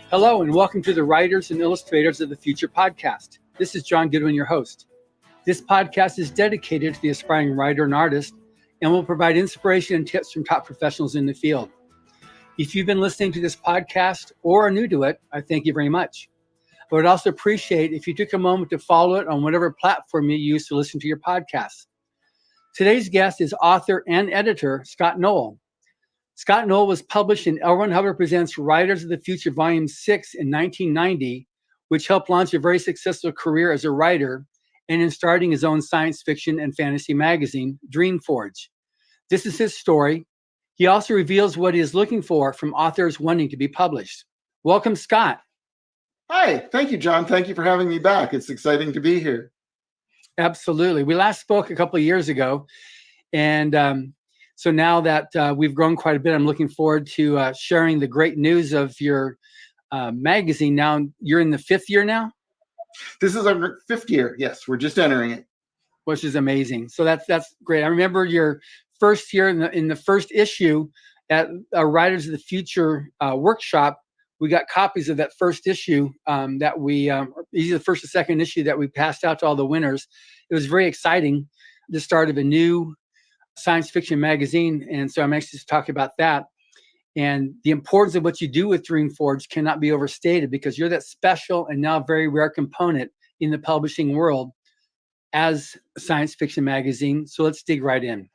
Hello, and welcome to the Writers and Illustrators of the Future podcast. This is John Goodwin, your host. This podcast is dedicated to the aspiring writer and artist and will provide inspiration and tips from top professionals in the field. If you've been listening to this podcast or are new to it, I thank you very much. I would also appreciate if you took a moment to follow it on whatever platform you use to listen to your podcasts. Today's guest is author and editor, Scot Noel. Scot Noel was published in Hubbard Presents Writers of the Future, Volume 6 in 1990, which helped launch a very successful career as a writer and in starting his own science fiction and fantasy magazine, DreamForge. This is his story. He also reveals what he is looking for from authors wanting to be published. Welcome, Scot. Hi, thank you, John. Thank you for having me back. It's exciting to be here. Absolutely. We last spoke a couple of years ago, and so now that we've grown quite a bit, I'm looking forward to sharing the great news of your magazine. Now, you're in the 5th year now? This is our 5th year. Yes, we're just entering it. Which is amazing. So that's great. I remember your first year in the first issue at a Writers of the Future workshop. We got copies of that first issue that we, either the first or second issue that we passed out to all the winners. It was very exciting, the start of a new science fiction magazine. And so I'm anxious to talk about that. And the importance of what you do with DreamForge cannot be overstated because you're that special and now very rare component in the publishing world as a science fiction magazine. So let's dig right in.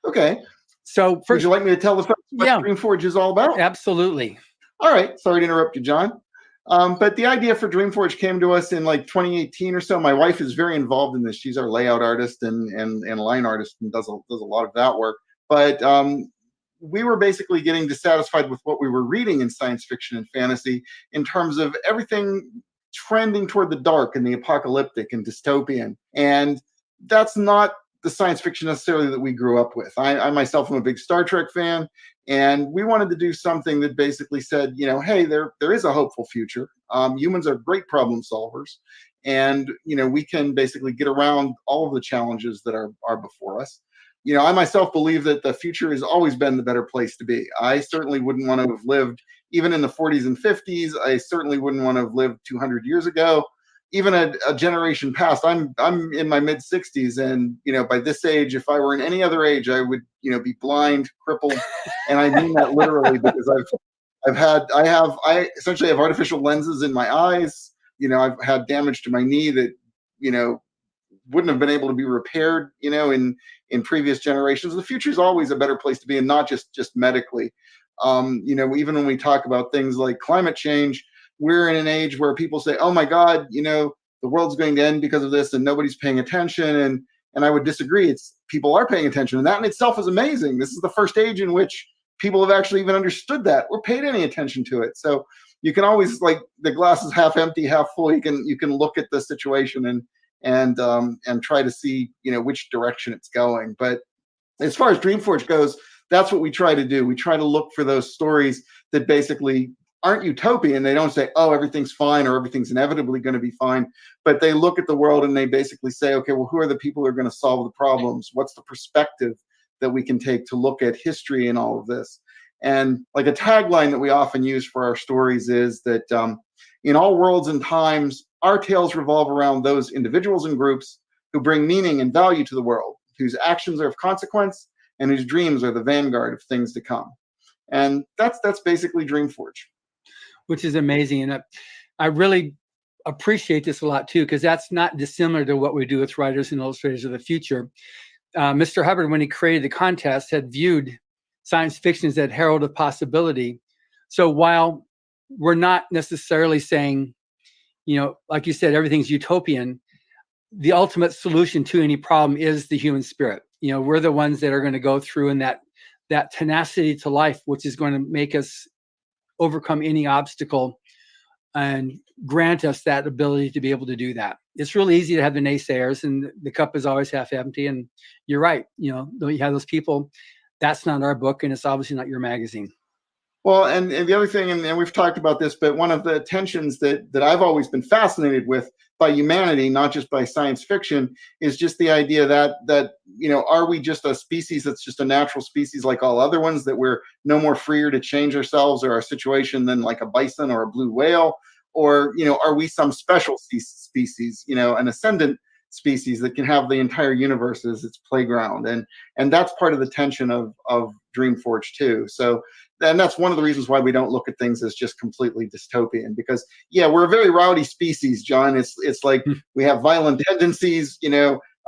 Okay. So first, would you like me to tell the folks what DreamForge is all about? Absolutely. All right. Sorry to interrupt you, John. But the idea for DreamForge came to us in like 2018 or so. My wife is very involved in this. She's our layout artist and line artist and does a lot of that work. But we were basically getting dissatisfied with what we were reading in science fiction and fantasy in terms of everything trending toward the dark and the apocalyptic and dystopian. And that's not the science fiction necessarily that we grew up with. I myself am a big Star Trek fan, and we wanted to do something that basically said, you know, hey, there is a hopeful future. Humans are great problem solvers, and you know, we can basically get around all of the challenges that are before us. You know, I myself believe that the future has always been the better place to be. I certainly wouldn't want to have lived even in the 40s and 50s. I certainly wouldn't want to have lived 200 years ago. Even a generation past. I'm in my mid 60s, and you know, by this age, if I were in any other age, I would, you know, be blind, crippled, and I mean that literally because I essentially have artificial lenses in my eyes. You know, I've had damage to my knee that, you know, wouldn't have been able to be repaired, you know, in previous generations. The future is always a better place to be, and not just medically. You know, even when we talk about things like climate change, we're in an age where people say, oh my God, you know, the world's going to end because of this and nobody's paying attention. And I would disagree. It's people are paying attention, and that in itself is amazing. This is the first age in which people have actually even understood that or paid any attention to it. So you can always, like, the glass is half empty, half full. You can look at the situation and try to see, you know, which direction it's going. But as far as DreamForge goes, that's what we try to do. We try to look for those stories that basically aren't utopian. They don't say, oh, everything's fine or everything's inevitably going to be fine, but they look at the world and they basically say, okay, well, who are the people who are going to solve the problems? What's the perspective that we can take to look at history and all of this? And like a tagline that we often use for our stories is that in all worlds and times, our tales revolve around those individuals and groups who bring meaning and value to the world, whose actions are of consequence and whose dreams are the vanguard of things to come. And that's basically DreamForge. Which is amazing. And I really appreciate this a lot too, because that's not dissimilar to what we do with Writers and Illustrators of the Future. Mr. Hubbard, when he created the contest, had viewed science fiction as that herald of possibility. So while we're not necessarily saying, you know, like you said, everything's utopian, the ultimate solution to any problem is the human spirit. You know, we're the ones that are going to go through in that tenacity to life, which is going to make us overcome any obstacle and grant us that ability to be able to do that. It's really easy to have the naysayers, and the cup is always half empty. And you're right. You know, you have those people. That's not our book, and it's obviously not your magazine. Well, and the other thing, and we've talked about this, but one of the tensions that I've always been fascinated with by humanity, not just by science fiction, is just the idea that are we just a species that's just a natural species like all other ones, that we're no more freer to change ourselves or our situation than like a bison or a blue whale, or are we some special species, an ascendant species that can have the entire universe as its playground, and that's part of the tension of DreamForge too. So. And that's one of the reasons why we don't look at things as just completely dystopian, because we're a very rowdy species, John. It's like we have violent tendencies, we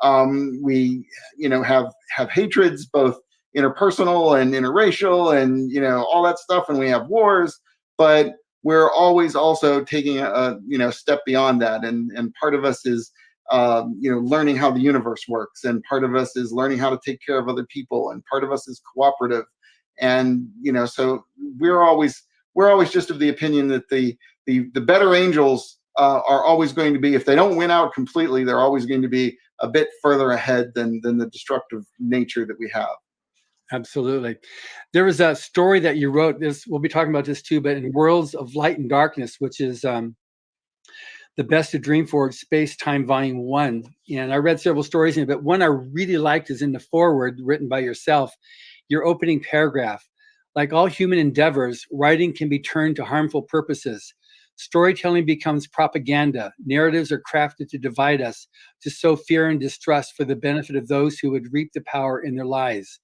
have hatreds, both interpersonal and interracial, and all that stuff, and we have wars, but we're always also taking a step beyond that, and part of us is learning how the universe works, and part of us is learning how to take care of other people, and part of us is cooperative. And so we're always just of the opinion that the better angels are always going to be, if they don't win out completely, they're always going to be a bit further ahead than the destructive nature that we have. Absolutely. There was a story that you wrote. We'll be talking about this too, but in Worlds of Light and Darkness, which is the Best of DreamForge Space Time Volume 1. And I read several stories in it, but one I really liked is in the foreword written by yourself. Your opening paragraph: like all human endeavors, writing can be turned to harmful purposes. Storytelling becomes propaganda. Narratives are crafted to divide us, to sow fear and distrust for the benefit of those who would reap the power in their lives.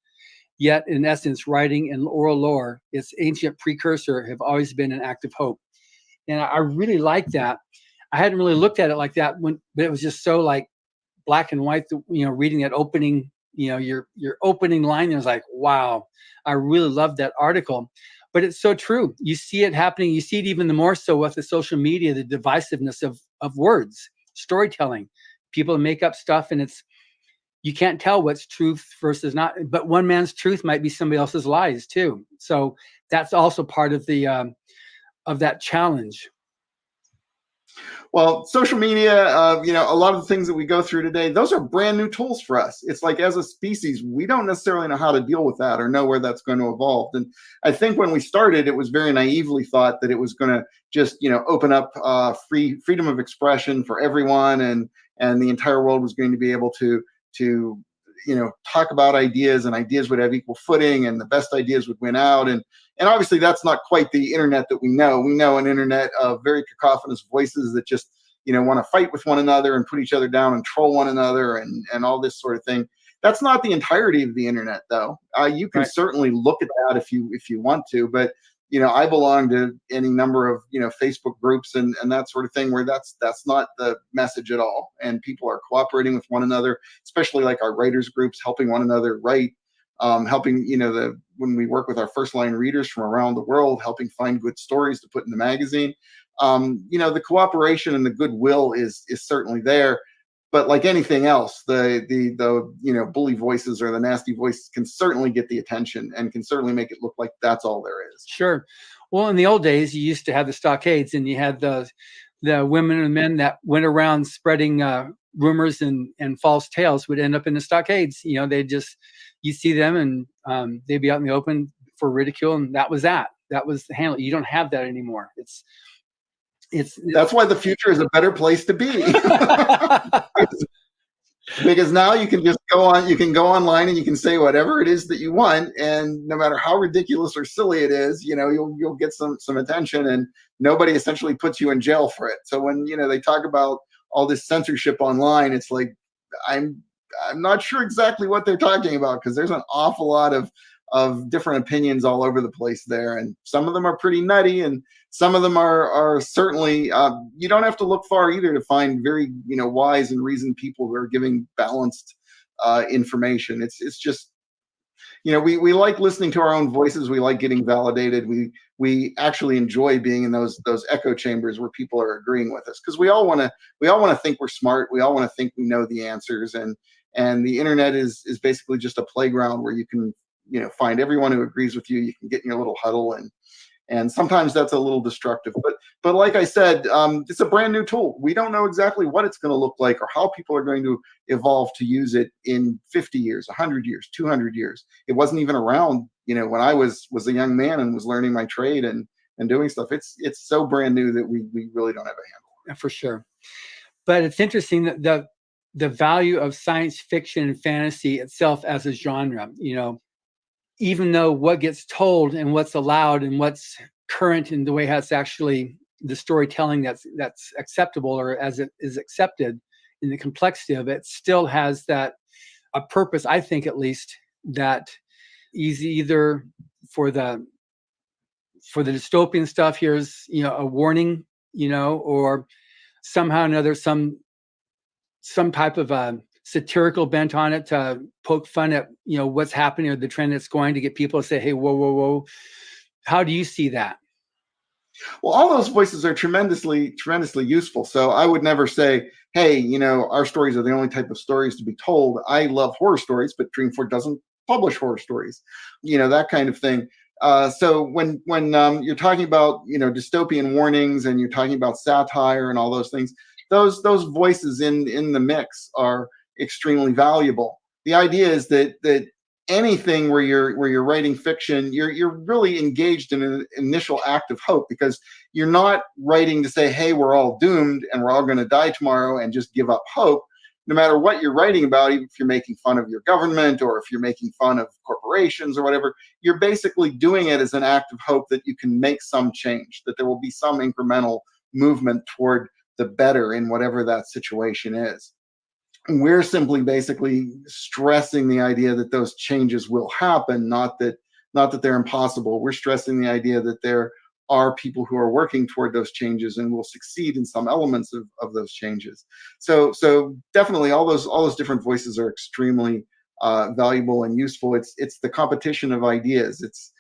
Yet, in essence, writing and oral lore, its ancient precursor, have always been an act of hope. And I really like that. I hadn't really looked at it like that, but it was just so like black and white, reading that opening, your opening line, and I was like, wow, I really love that article. But it's so true. You see it happening. You see it even the more so with the social media, the divisiveness of words, storytelling. People make up stuff, and you can't tell what's truth versus not. But one man's truth might be somebody else's lies too. So that's also part of of that challenge. Well, social media, a lot of the things that we go through today, those are brand new tools for us. It's like, as a species, we don't necessarily know how to deal with that or know where that's going to evolve. And I think when we started, it was very naively thought that it was going to just, open up freedom of expression for everyone, and the entire world was going to be able to talk about ideas, and ideas would have equal footing, and the best ideas would win out. And obviously that's not quite the internet that we know. We know an internet of very cacophonous voices that just, want to fight with one another and put each other down and troll one another and all this sort of thing. That's not the entirety of the internet, though. You can certainly look at that if you want to, but I belong to any number of Facebook groups and that sort of thing where that's not the message at all. And people are cooperating with one another, especially like our writers groups, helping one another write, helping when we work with our first line readers from around the world, helping find good stories to put in the magazine. The cooperation and the goodwill is certainly there. But like anything else, the bully voices or the nasty voices can certainly get the attention and can certainly make it look like that's all there is. Sure. Well, in the old days, you used to have the stockades, and you had the women and men that went around spreading rumors and false tales would end up in the stockades. You see them, and they'd be out in the open for ridicule, and that was that. That was the handle. You don't have that anymore. That's why the future is a better place to be. Because now you can just go online and you can say whatever it is that you want, and no matter how ridiculous or silly it is, you'll get some attention, and nobody essentially puts you in jail for it. So when they talk about all this censorship online, it's like I'm not sure exactly what they're talking about, because there's an awful lot of different opinions all over the place there, and some of them are pretty nutty, and some of them are certainly you don't have to look far either to find very wise and reasoned people who are giving balanced information. It's just we like listening to our own voices. We like getting validated. We actually enjoy being in those echo chambers where people are agreeing with us, because we all want to think we're smart. We all want to think we know the answers, and the internet is basically just a playground where you can find everyone who agrees with you. You can get in your little huddle, and sometimes that's a little destructive. But like I said, it's a brand new tool. We don't know exactly what it's going to look like or how people are going to evolve to use it in 50 years, 100 years, 200 years. It wasn't even around, when I was a young man and was learning my trade and doing stuff. It's so brand new that we really don't have a handle. For sure. But it's interesting that the value of science fiction and fantasy itself as a genre, even though what gets told and what's allowed and what's current in the way how it's actually the storytelling that's acceptable or as it is accepted in the complexity of it, still has a purpose, I think at least, that is either for the dystopian stuff, here's a warning, or somehow or another some type of a satirical bent on it to poke fun at what's happening or the trend that's going to get people to say, hey, whoa. How do you see that? Well, all those voices are tremendously useful. So I would never say, hey, our stories are the only type of stories to be told. I love horror stories, but DreamForge doesn't publish horror stories, that kind of thing. So when you're talking about, dystopian warnings and you're talking about satire and all those things, those voices in the mix are extremely valuable. The idea is that anything where you're writing fiction, you're really engaged in an initial act of hope, because you're not writing to say, hey, we're all doomed and we're all going to die tomorrow and just give up hope. No matter what you're writing about, even if you're making fun of your government or if you're making fun of corporations or whatever, you're basically doing it as an act of hope that you can make some change, that there will be some incremental movement toward the better in whatever that situation is. We're simply basically stressing the idea that those changes will happen, not that they're impossible. We're stressing the idea that there are people who are working toward those changes and will succeed in some elements of those changes. So definitely all those different voices are extremely valuable and useful. It's the competition of ideas. It's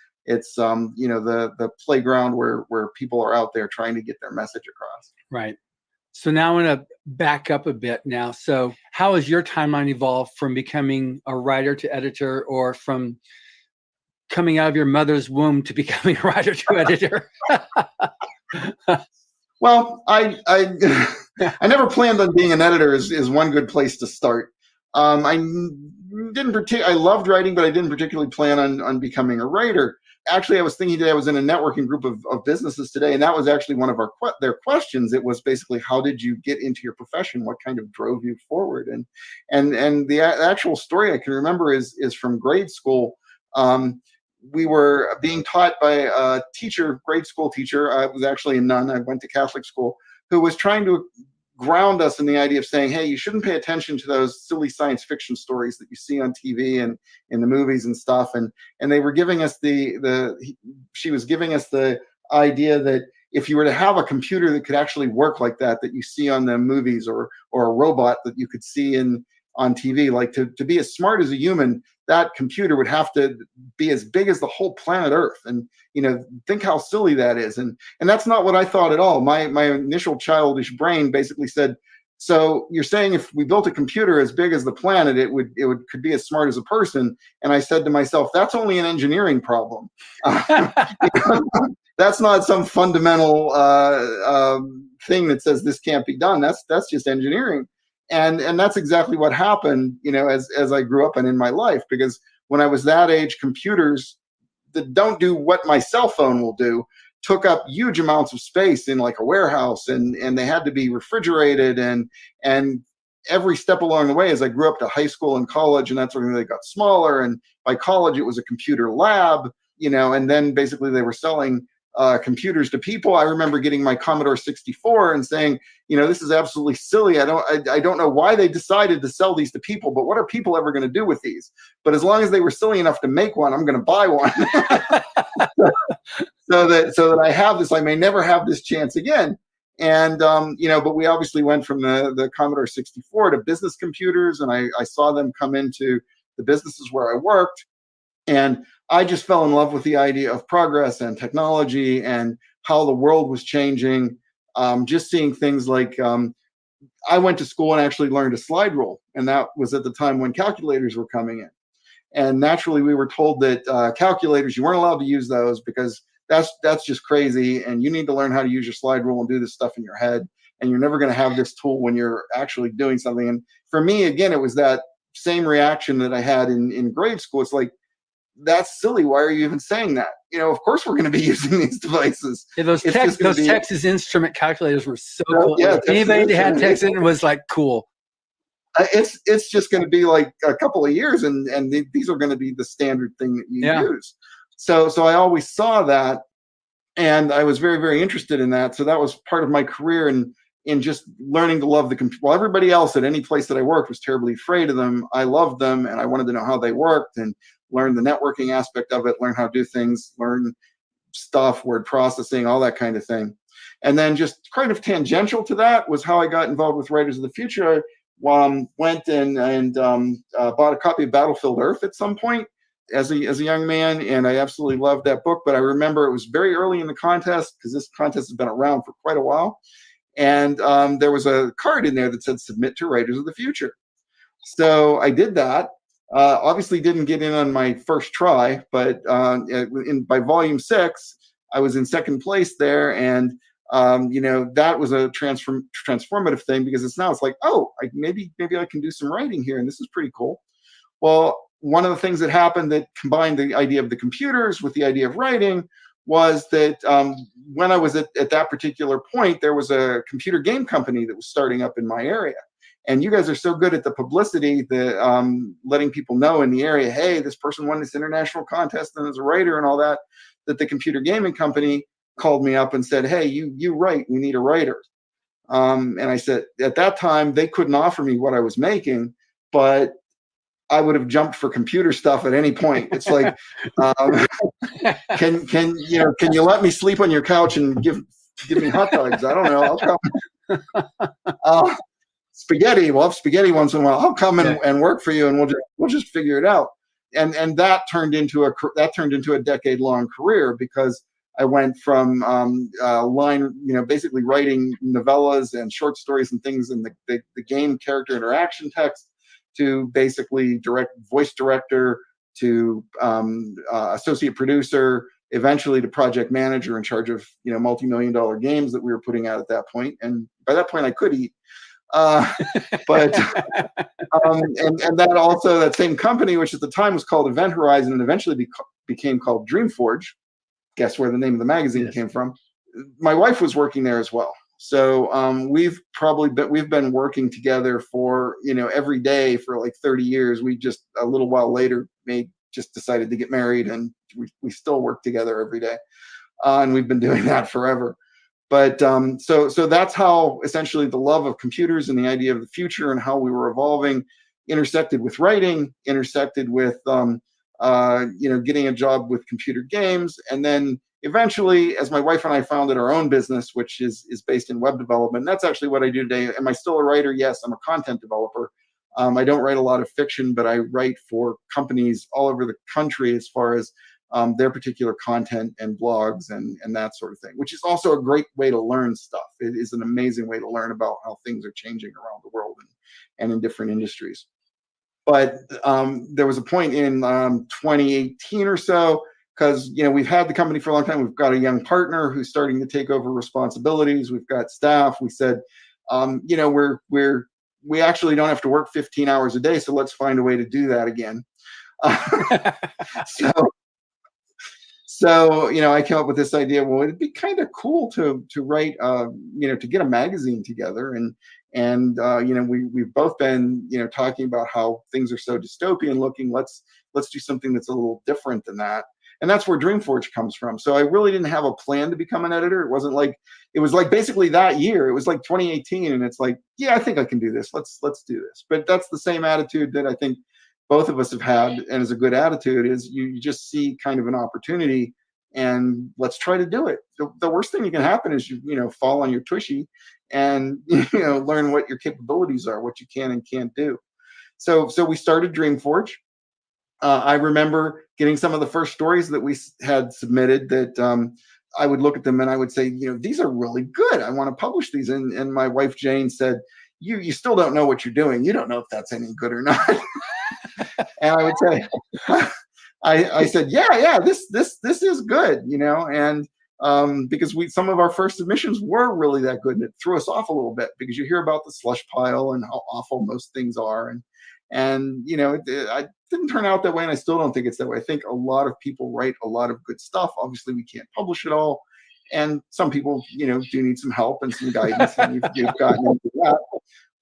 the playground where people are out there trying to get their message across. Right. So now I want to back up a bit now. So how has your timeline evolved from becoming a writer to editor, or from coming out of your mother's womb to becoming a writer to editor? Well, I never planned on being an editor is one good place to start. I loved writing, but I didn't particularly plan on becoming a writer. Actually, I was thinking today, I was in a networking group of businesses today, and that was actually one of their questions. It was basically, how did you get into your profession? What kind of drove you forward? And the actual story I can remember is from grade school. We were being taught by a teacher, grade school teacher. I was actually a nun. I went to Catholic school, who was trying to ground us in the idea of saying, hey, you shouldn't pay attention to those silly science fiction stories that you see on TV and in the movies and stuff. And they were giving us she was giving us the idea that if you were to have a computer that could actually work like that you see on the movies, or a robot that you could see on TV, like to be as smart as a human, that computer would have to be as big as the whole planet Earth. And, think how silly that is. And that's not what I thought at all. My initial childish brain basically said, so you're saying if we built a computer as big as the planet, it could be as smart as a person. And I said to myself, that's only an engineering problem. That's not some fundamental thing that says this can't be done. That's just engineering. And that's exactly what happened, as I grew up and in my life, because when I was that age, computers that don't do what my cell phone will do took up huge amounts of space in like a warehouse, and they had to be refrigerated, and every step along the way, as I grew up to high school and college and that sort of thing, they got smaller. And by college, it was a computer lab, and then basically they were selling computers to people. I remember getting my Commodore 64 and saying, this is absolutely silly. I don't know why they decided to sell these to people, but what are people ever going to do with these? But as long as they were silly enough to make one, I'm going to buy one. so that I have this. I may never have this chance again. And but we obviously went from the Commodore 64 to business computers, and I saw them come into the businesses where I worked. And I just fell in love with the idea of progress and technology and how the world was changing. Just seeing things like I went to school and actually learned a slide rule. And that was at the time when calculators were coming in. And naturally, we were told that calculators, you weren't allowed to use those because that's just crazy. And you need to learn how to use your slide rule and do this stuff in your head. And you're never going to have this tool when you're actually doing something. And for me, again, it was that same reaction that I had in grade school. It's like, that's silly. Why are you even saying that? Of course we're going to be using these devices. Yeah, those Texas Instrument calculators were so cool. Yeah, anybody that had Texas was like cool. It's just going to be like a couple of years, and these are going to be the standard thing that you use. So I always saw that, and I was very, very interested in that. So that was part of my career, and in just learning to love the computer. While everybody else at any place that I worked was terribly afraid of them, I loved them, and I wanted to know how they worked and learn the networking aspect of it, learn how to do things, learn stuff, word processing, all that kind of thing. And then just kind of tangential to that was how I got involved with Writers of the Future. I went and bought a copy of Battlefield Earth at some point as a young man, and I absolutely loved that book. But I remember it was very early in the contest, because this contest has been around for quite a while. And there was a card in there that said submit to Writers of the Future. So I did that. Obviously didn't get in on my first try, but by volume 6, I was in second place there. And, that was a transformative thing, because it's like, oh, maybe I can do some writing here. And this is pretty cool. Well, one of the things that happened that combined the idea of the computers with the idea of writing was that when I was at that particular point, there was a computer game company that was starting up in my area. And you guys are so good at the publicity, that letting people know in the area, hey, this person won this international contest and is a writer and all that, that the computer gaming company called me up and said, hey, you write, we need a writer. And I said, at that time, they couldn't offer me what I was making, but I would have jumped for computer stuff at any point. It's like, can you let me sleep on your couch and give me hot dogs? I don't know. I'll come. Spaghetti. We'll have spaghetti once in a while. I'll come and work for you, and we'll just figure it out. And that turned into a decade-long career, because I went from basically writing novellas and short stories and things in the game character interaction text, to basically voice director, to associate producer, eventually to project manager in charge of multi-million-dollar games that we were putting out at that point. And by that point, I could eat. But and that also, that same company, which at the time was called Event Horizon and eventually became called DreamForge. Guess where the name of the magazine came from? My wife was working there as well. So we've been working together for every day for like 30 years. We just a little while later just decided to get married, and we still work together every day, and we've been doing that forever. But so that's how essentially the love of computers and the idea of the future and how we were evolving intersected with writing, intersected with getting a job with computer games, and then eventually, as my wife and I founded our own business, which is based in web development. That's actually what I do today. Am I still a writer? Yes, I'm a content developer. I don't write a lot of fiction, but I write for companies all over the country as far as their particular content and blogs and that sort of thing, which is also a great way to learn stuff. It is an amazing way to learn about how things are changing around the world and in different industries. But there was a point in 2018 or so, because we've had the company for a long time. We've got a young partner who's starting to take over responsibilities. We've got staff. We said, we actually don't have to work 15 hours a day, so let's find a way to do that again. So I came up with this idea. Well, it'd be kind of cool to write, to get a magazine together, and we've both been talking about how things are so dystopian looking. Let's do something that's a little different than that. And that's where DreamForge comes from. So I really didn't have a plan to become an editor. It was like basically that year. It was like 2018, and it's like, yeah, I think I can do this. Let's do this. But that's the same attitude that I think both of us have had, and is a good attitude, is you just see kind of an opportunity and let's try to do it. The worst thing that can happen is you fall on your tushy and learn what your capabilities are, what you can and can't do. So we started DreamForge. I remember getting some of the first stories that we had submitted that I would look at them and I would say, these are really good. I want to publish these. And my wife, Jane, said, you still don't know what you're doing. You don't know if that's any good or not. And I would say, I said, yeah, this is good, and because some of our first submissions were really that good, and it threw us off a little bit because you hear about the slush pile and how awful most things are, and I didn't turn out that way, and I still don't think it's that way. I think a lot of people write a lot of good stuff. Obviously, we can't publish it all, and some people, do need some help and some guidance, and you've gotten into that.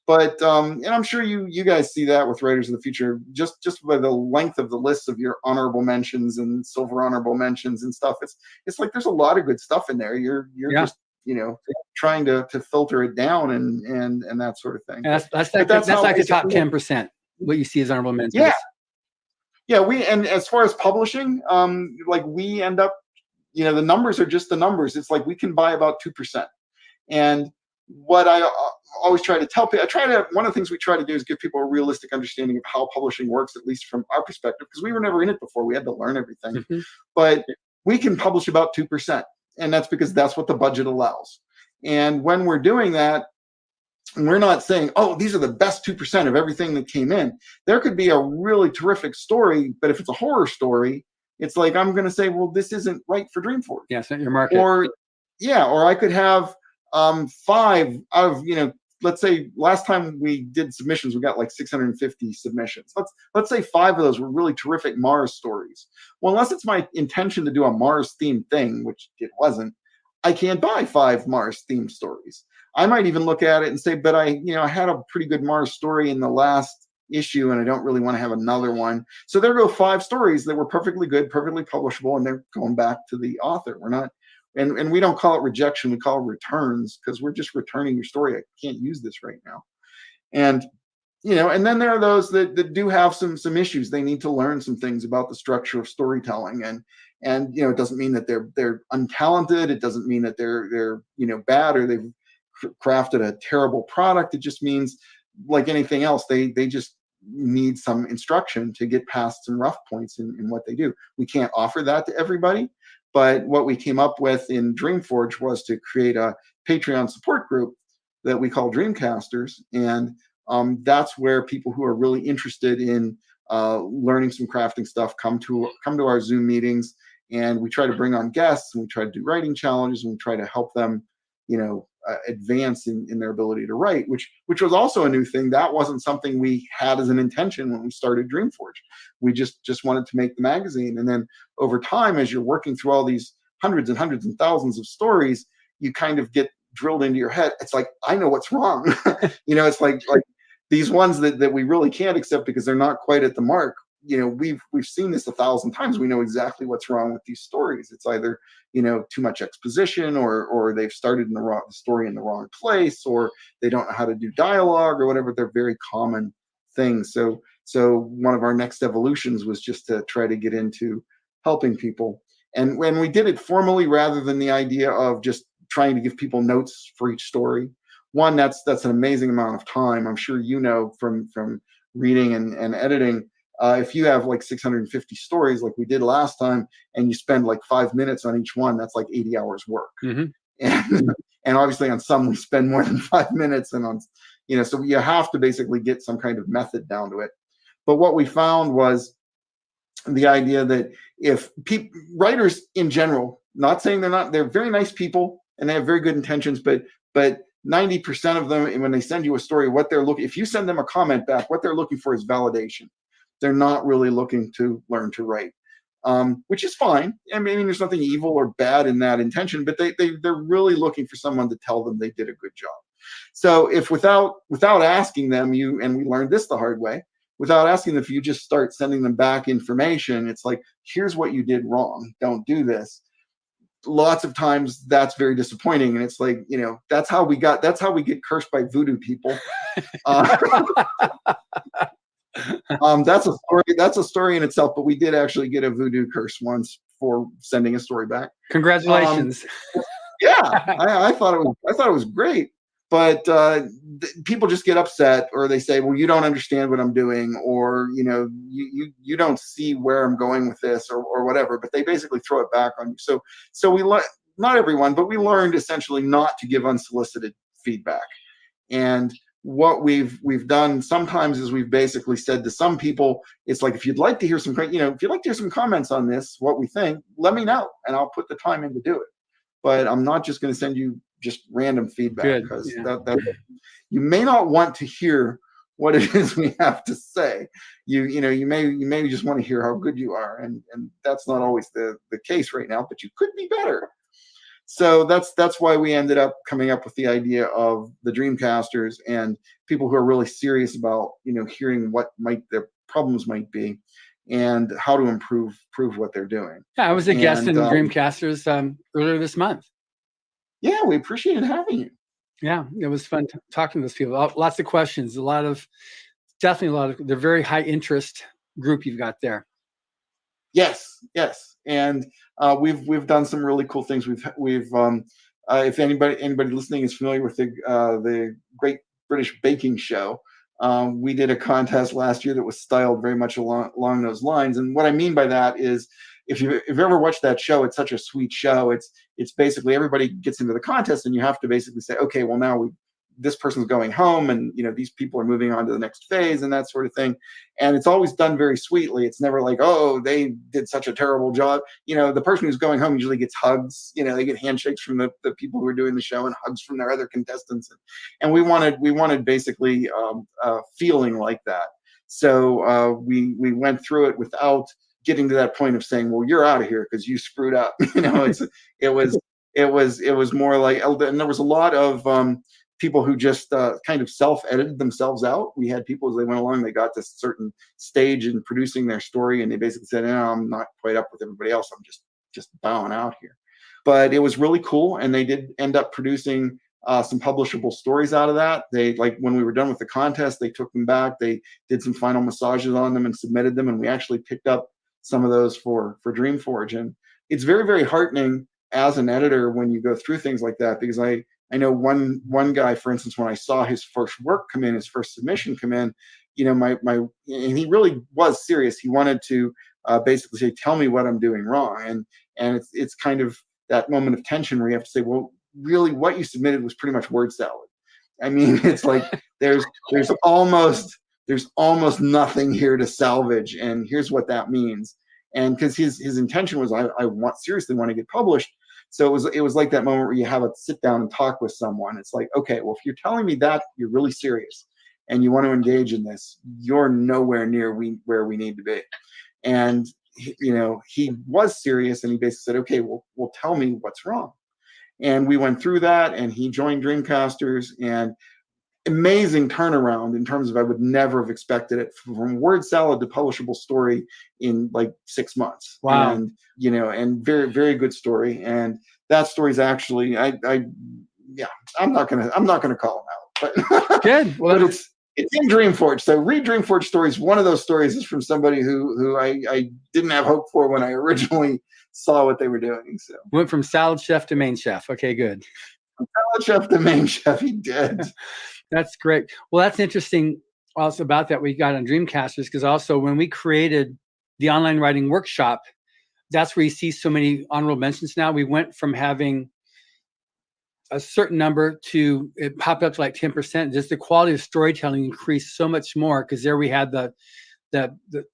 But and I'm sure you guys see that with Writers of the Future, just by the length of the list of your honorable mentions and silver honorable mentions and stuff. It's like there's a lot of good stuff in there. You're just trying to filter it down and that sort of thing. And that's like the top 10%. What you see as honorable mentions. Yeah. And as far as publishing, like we end up, the numbers are just the numbers. It's like we can buy about 2%, and what I always try to tell people, one of the things we try to do is give people a realistic understanding of how publishing works, at least from our perspective, because we were never in it before. We had to learn everything. Mm-hmm. But we can publish about 2%. And that's because that's what the budget allows. And when we're doing that, we're not saying, oh, these are the best 2% of everything that came in. There could be a really terrific story, but if it's a horror story, it's like, I'm going to say, well, this isn't right for DreamForge. Yeah, it's not your market. Or I could have 5 out of, let's say last time we did submissions, we got like 650 submissions. Let's say 5 of those were really terrific Mars stories. Well, unless it's my intention to do a Mars themed thing, which it wasn't, I can't buy 5 Mars themed stories. I might even look at it and say, but I had a pretty good Mars story in the last issue, and I don't really want to have another one. So there go 5 stories that were perfectly good, perfectly publishable, and they're going back to the author. We're not. And we don't call it rejection, we call it returns, because we're just returning your story. I can't use this right now. And and then there are those that do have some issues. They need to learn some things about the structure of storytelling, and it doesn't mean that they're untalented. It doesn't mean that they're bad or they've crafted a terrible product. It just means, like anything else, they just need some instruction to get past some rough points in what they do. We can't offer that to everybody. But what we came up with in DreamForge was to create a Patreon support group that we call Dreamcasters. And that's where people who are really interested in learning some crafting stuff come to our Zoom meetings. And we try to bring on guests, and we try to do writing challenges, and we try to help them, advance in their ability to write, which was also a new thing. That wasn't something we had as an intention when we started DreamForge. We just wanted to make the magazine. And then over time, as you're working through all these hundreds and hundreds and thousands of stories, you kind of get drilled into your head. It's like, I know what's wrong. It's like these ones that we really can't accept because they're not quite at the mark. We've seen this 1,000 times. We know exactly what's wrong with these stories. It's either too much exposition, or they've started the story in the wrong place, or they don't know how to do dialogue or whatever. They're very common things. So one of our next evolutions was just to try to get into helping people. And when we did it formally, rather than the idea of just trying to give people notes for each story, one, that's an amazing amount of time. I'm sure from reading and editing. If you have like 650 stories like we did last time, and you spend like 5 minutes on each one, that's like 80 hours work. Mm-hmm. And obviously on some we spend more than 5 minutes, and on so you have to basically get some kind of method down to it. But what we found was the idea that if writers in general, not saying they're very nice people and they have very good intentions, but 90% of them, when they send you a story, if you send them a comment back, what they're looking for is validation. They're not really looking to learn to write, which is fine. I mean, there's nothing evil or bad in that intention, but they're really looking for someone to tell them they did a good job. So if without asking them, and we learned this the hard way, without asking them, if you just start sending them back information, it's like, here's what you did wrong. Don't do this. Lots of times that's very disappointing, and it's like, that's how we get cursed by voodoo people. That's a story in itself, but we did actually get a voodoo curse once for sending a story back. Congratulations. I thought it was great, but people just get upset, or they say, well, you don't understand what I'm doing, or you don't see where I'm going with this, or whatever, but they basically throw it back on you. So we not everyone, but we learned essentially not to give unsolicited feedback. And what we've done sometimes is we've basically said to some people, it's like, if you'd like to hear some, if you'd like to hear some comments on this, what we think, let me know, and I'll put the time in to do it. But I'm not just going to send you just random feedback, because that you may not want to hear what it is we have to say. You may just want to hear how good you are, and that's not always the case right now, but you could be better. So that's why we ended up coming up with the idea of the Dreamcasters, and people who are really serious about hearing what their problems might be and how to improve what they're doing. Yeah, I was a guest in Dreamcasters earlier this month. Yeah, we appreciated having you. Yeah, it was fun talking to those people. Lots of questions, definitely a lot of. They're very high interest group you've got there. Yes, and we've done some really cool things. We've if anybody listening is familiar with the Great British Baking Show, we did a contest last year that was styled very much along those lines. And what I mean by that is, if you've ever watched that show, it's such a sweet show. It's basically everybody gets into the contest, and you have to basically say, okay, well, now this person's going home, and these people are moving on to the next phase, and that sort of thing. And it's always done very sweetly. It's never like, oh, they did such a terrible job. The person who's going home usually gets hugs. They get handshakes from the people who are doing the show, and hugs from their other contestants. And we wanted basically feeling like that. So we went through it without getting to that point of saying, well, you're out of here because you screwed up. It was more like, and there was a lot of people who just kind of self-edited themselves out. We had people, as they went along, they got to a certain stage in producing their story, and they basically said, no, I'm not quite up with everybody else. I'm just bowing out here. But it was really cool, and they did end up producing some publishable stories out of that. They, like, when we were done with the contest, they took them back, they did some final massages on them and submitted them, and we actually picked up some of those for DreamForge. And it's very, very heartening as an editor when you go through things like that, because I know one guy, for instance, when I saw his first work come in, his first submission come in, and he really was serious. He wanted to basically say, tell me what I'm doing wrong. And it's kind of that moment of tension where you have to say, well, really what you submitted was pretty much word salad. I mean, it's like there's almost nothing here to salvage, and here's what that means. And because his intention was, I seriously want to get published. So it was like that moment where you have a sit down and talk with someone. It's like, okay, well, if you're telling me that you're really serious and you want to engage in this, you're nowhere near where we need to be. And he was serious, and he basically said, okay, well, tell me what's wrong. And we went through that, and he joined Dreamcasters, and amazing turnaround in terms of, I would never have expected it, from word salad to publishable story in like 6 months. Wow. And and very, very good story. And that story is actually, I'm not gonna call him out, but good. Well, but it's in DreamForge. So read DreamForge stories. One of those stories is from somebody who I didn't have hope for when I originally saw what they were doing. So went from salad chef to main chef. Okay, good. From salad chef to main chef, he did. That's great. Well, that's interesting also about that we got on Dreamcasters, because also when we created the online writing workshop, that's where you see so many honorable mentions now. We went from having a certain number to it popped up to like 10%. Just the quality of storytelling increased so much more, because there we had the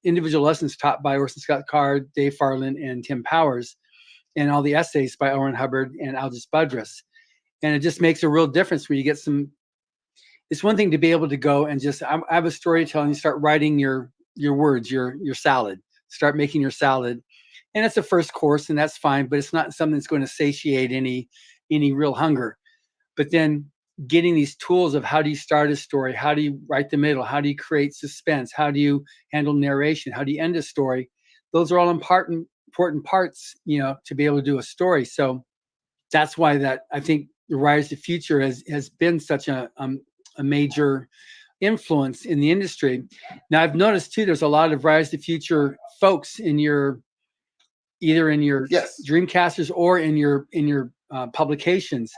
individual lessons taught by Orson Scott Card, Dave Farland, and Tim Powers, and all the essays by Oren Hubbard and Aldous Budrus. And it just makes a real difference when you get some. It's one thing to be able to go and just, I have a storytelling, you start writing your words, your salad, start making your salad. And it's a first course, and that's fine, but it's not something that's going to satiate any real hunger. But then getting these tools of how do you start a story? How do you write the middle? How do you create suspense? How do you handle narration? How do you end a story? Those are all important parts, to be able to do a story. So that's why that I think the Writers of the Future has been such a major influence in the industry. Now, I've noticed too, there's a lot of Writers of the Future folks in either in your Dreamcasters or in your publications.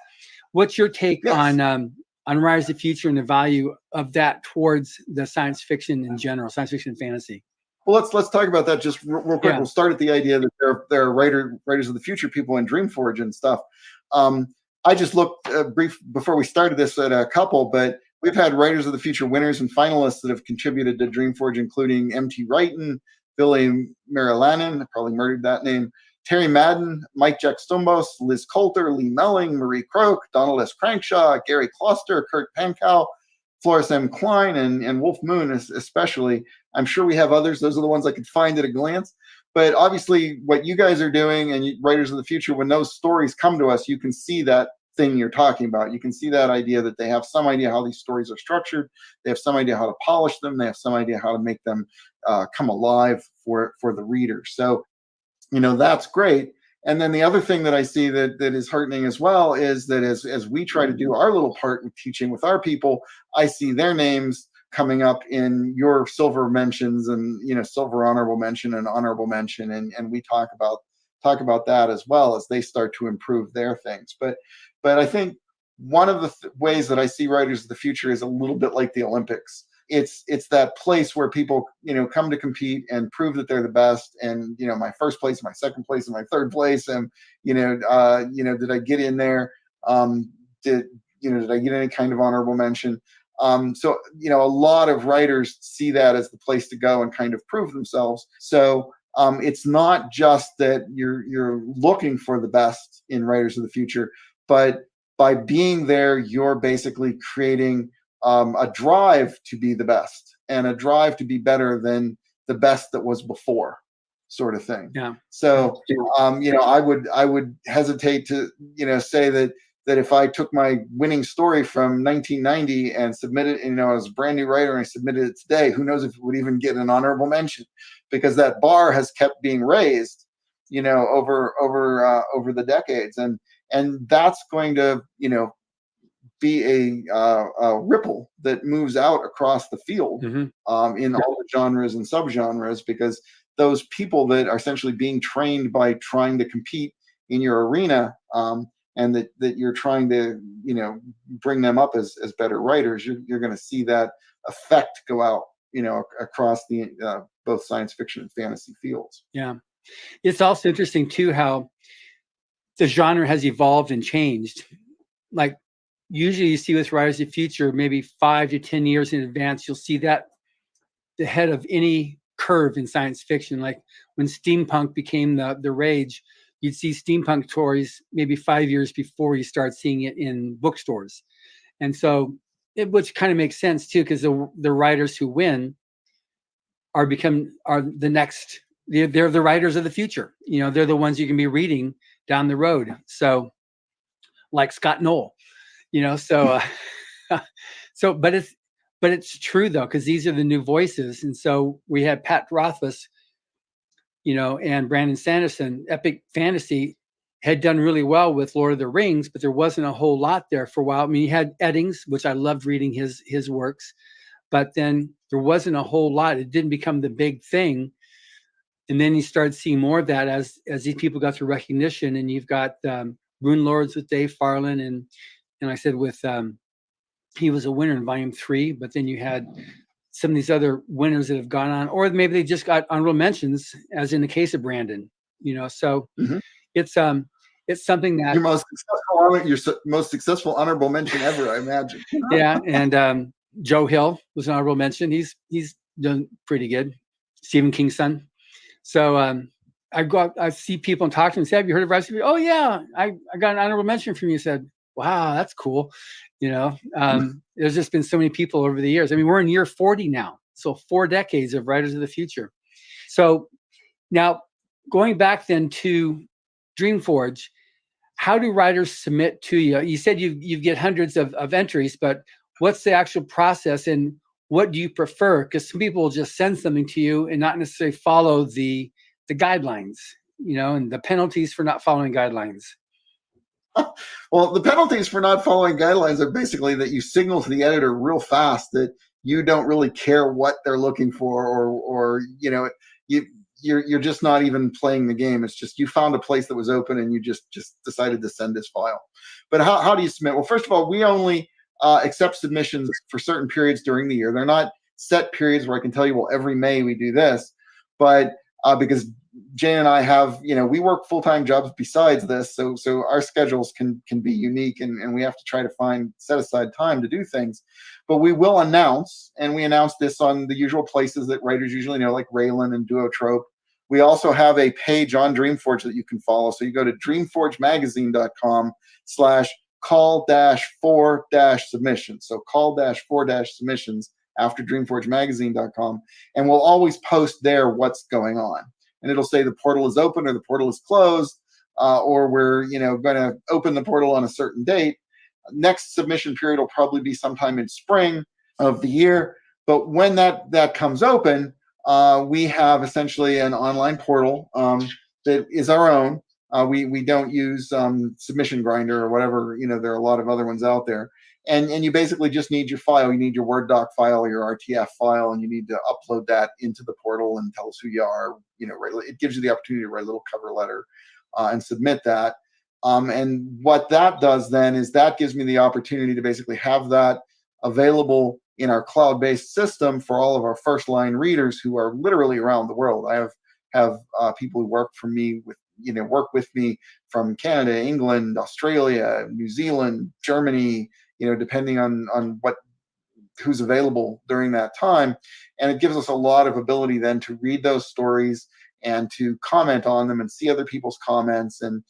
What's your take on Writers of the Future and the value of that towards the science fiction in general, science fiction and fantasy? Well, let's talk about that just real quick. Yeah. We'll start at the idea that there are Writers of the Future people in DreamForge and stuff. I just looked brief before we started this at a couple, but we've had Writers of the Future winners and finalists that have contributed to DreamForge, including M.T. Wrighton, Billy Marilanen, I probably murdered that name, Terry Madden, Mike Jack Stumbos, Liz Coulter, Lee Melling, Marie Croak, Donald S. Crankshaw, Gary Kloster, Kurt Pankow, Flores M. Klein, and Wolf Moon especially. I'm sure we have others. Those are the ones I could find at a glance. But obviously what you guys are doing and Writers of the Future, when those stories come to us, you can see that thing you're talking about. You can see that idea that they have some idea how these stories are structured. They have some idea how to polish them. They have some idea how to make them come alive for the reader. So, that's great. And then the other thing that I see that is heartening as well is that as we try to do our little part with teaching with our people, I see their names coming up in your silver mentions and silver honorable mention and honorable mention, and we talk about that as well as they start to improve their things. But I think one of the ways that I see Writers of the Future is a little bit like the Olympics. It's that place where people come to compete and prove that they're the best, and my first place, my second place, and my third place, and did I get in there? Did I get any kind of honorable mention? So a lot of writers see that as the place to go and kind of prove themselves. So it's not just that you're looking for the best in Writers of the Future, but by being there, you're basically creating a drive to be the best and a drive to be better than the best that was before, sort of thing. Yeah. So I would hesitate to say that if I took my winning story from 1990 and submitted, as a brand new writer and I submitted it today, who knows if it would even get an honorable mention, because that bar has kept being raised, over the decades, and that's going to, be a ripple that moves out across the field, in all the genres and subgenres, because those people that are essentially being trained by trying to compete in your arena, and that you're trying to bring them up as better writers, you're going to see that effect go out across the both science fiction and fantasy fields. Yeah, it's also interesting too how the genre has evolved and changed. Like usually you see with Writers of the Future, maybe 5 to 10 years in advance, you'll see that the head of any curve in science fiction. Like when steampunk became the rage, you'd see steampunk toys maybe 5 years before you start seeing it in bookstores. And so, which kind of makes sense too, because the writers who win are the next, they're the writers of the future. They're the ones you can be reading down the road. So like Scot Noel, so but it's true though, because these are the new voices. And so we had Pat Rothfuss, and Brandon Sanderson. Epic Fantasy had done really well with Lord of the Rings, but there wasn't a whole lot there for a while. I mean, you had Eddings, which I loved reading his works, but then there wasn't a whole lot. It didn't become the big thing. And then you started seeing more of that as these people got through recognition. And you've got Rune Lords with Dave Farland, and I said with he was a winner in Volume 3, but then you had some of these other winners that have gone on, or maybe they just got honorable mentions, as in the case of Brandon. So it's something that your most successful honorable mention ever, I imagine. Yeah, and Joe Hill was an honorable mention. He's done pretty good. Stephen King's son. So I see people and talk to them and say, "Have you heard of Writers of the Future?" "Oh yeah, I got an honorable mention from you." I said, "Wow, that's cool." There's just been so many people over the years. I mean, we're in year 40 now, so 4 decades of Writers of the Future. So now going back then to DreamForge, how do writers submit to you? You said you get hundreds of entries, but what's the actual process, and what do you prefer? Because some people will just send something to you and not necessarily follow the guidelines, and the penalties for not following guidelines. Well, the penalties for not following guidelines are basically that you signal to the editor real fast that you don't really care what they're looking for, or you're just not even playing the game. It's just you found a place that was open and you just decided to send this file. But how do you submit? Well, first of all, we only accept submissions for certain periods during the year. They're not set periods where I can tell you, well, every May we do this, but because Jane and I have, we work full-time jobs besides this, so our schedules can be unique, and we have to try to set aside time to do things. But we will announce, and we announce this on the usual places that writers usually know, like Raylan and Duotrope. We also have a page on DreamForge that you can follow. So you go to dreamforgemagazine.com/call-4-submissions. So call-4-submissions after dreamforgemagazine.com. And we'll always post there what's going on. And it'll say the portal is open or the portal is closed, or we're going to open the portal on a certain date. Next submission period will probably be sometime in spring of the year. But when that comes open, we have essentially an online portal that is our own. We don't use Submission Grinder or whatever. There are a lot of other ones out there. And you basically just need your file. You need your Word doc file or your RTF file, and you need to upload that into the portal and tell us who you are. It gives you the opportunity to write a little cover letter and submit that. And what that does then is that gives me the opportunity to basically have that available in our cloud-based system for all of our first-line readers who are literally around the world. I have people who work for me work with me from Canada, England, Australia, New Zealand, Germany, depending on who's available during that time. And it gives us a lot of ability then to read those stories and to comment on them and see other people's comments and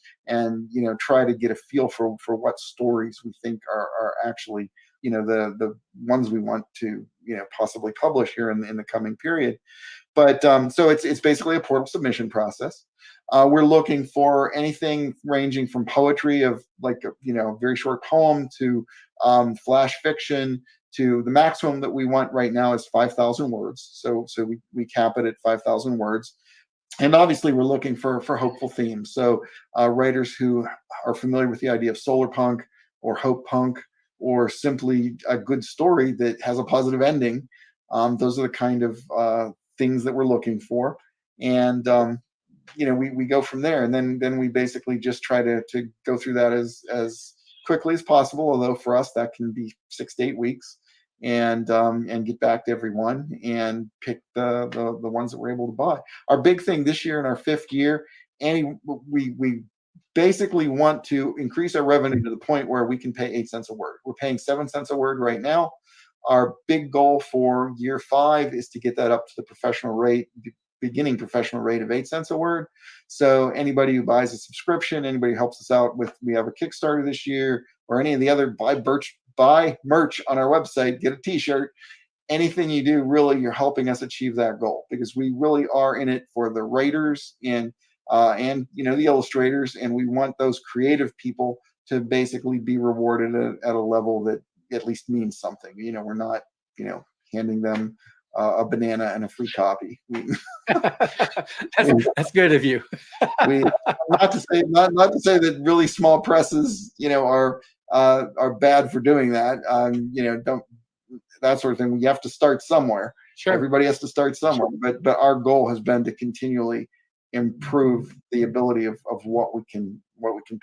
try to get a feel for what stories we think are actually the ones we want to possibly publish here in the coming period. But so it's basically a portal submission process. We're looking for anything ranging from poetry of like a very short poem to flash fiction, to the maximum that we want right now is 5,000 words. So we cap it at 5,000 words. And obviously we're looking for hopeful themes. So writers who are familiar with the idea of solar punk or hope punk, or simply a good story that has a positive ending. Those are the kind of things that we're looking for. And we go from there, and then we basically just try to go through that as quickly as possible. Although for us that can be 6 to 8 weeks, and get back to everyone and pick the ones that we're able to buy. Our big thing this year in our 5th year, and we basically want to increase our revenue to the point where we can pay 8 cents a word. We're paying 7 cents a word right now. Our big goal for year 5 is to get that up to the professional rate, beginning professional rate of 8 cents a word. So anybody who buys a subscription, anybody who helps us out with, we have a Kickstarter this year, or any of the other buy merch on our website, get a t-shirt, anything you do, really, you're helping us achieve that goal, because we really are in it for the writers and the illustrators, and we want those creative people to basically be rewarded at a level that at least means something. We're not handing them a banana and a free copy. That's good of you. Not to say that really small presses are bad for doing that. Don't, that sort of thing. You have to start somewhere. Sure. Everybody has to start somewhere. But our goal has been to continually improve the ability of what we can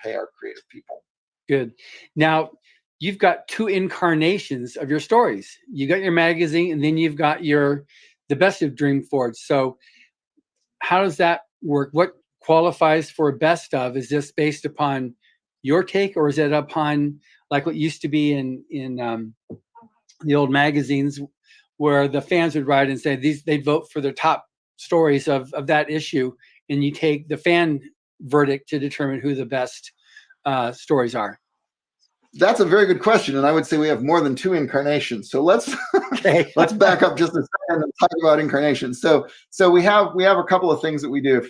pay our creative people. Good. Now, you've got 2 incarnations of your stories. You got your magazine, and then you've got the best of DreamForge. So how does that work? What qualifies for best of? Is this based upon your take, or is it upon like what used to be in the old magazines, where the fans would write and say they'd vote for their top stories of that issue, and you take the fan verdict to determine who the best stories are? That's a very good question, and I would say we have more than 2 incarnations. So let's back up just a second and talk about incarnations. So we have a couple of things that we do.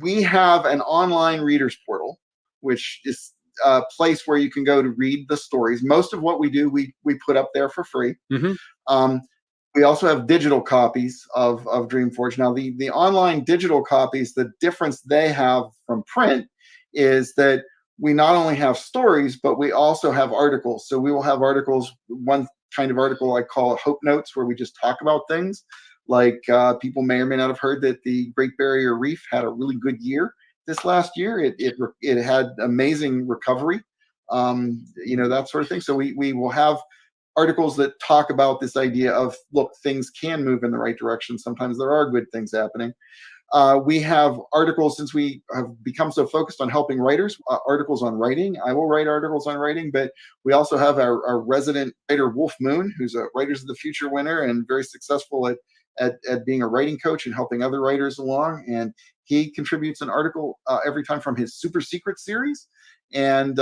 We have an online readers portal, which is a place where you can go to read the stories. Most of what we do, we put up there for free. Mm-hmm. We also have digital copies of DreamForge. Now, the online digital copies, the difference they have from print is that we not only have stories, but we also have articles. So we will have articles. One kind of article I call Hope Notes, where we just talk about things. Like people may or may not have heard that the Great Barrier Reef had a really good year this last year. It had amazing recovery, that sort of thing. So we will have articles that talk about this idea of, look, things can move in the right direction. Sometimes there are good things happening. We have articles, since we have become so focused on helping writers, articles on writing. I will write articles on writing, but we also have our resident writer, Wolf Moon, who's a Writers of the Future winner and very successful at being a writing coach and helping other writers along. And he contributes an article every time from his Super Secret series. And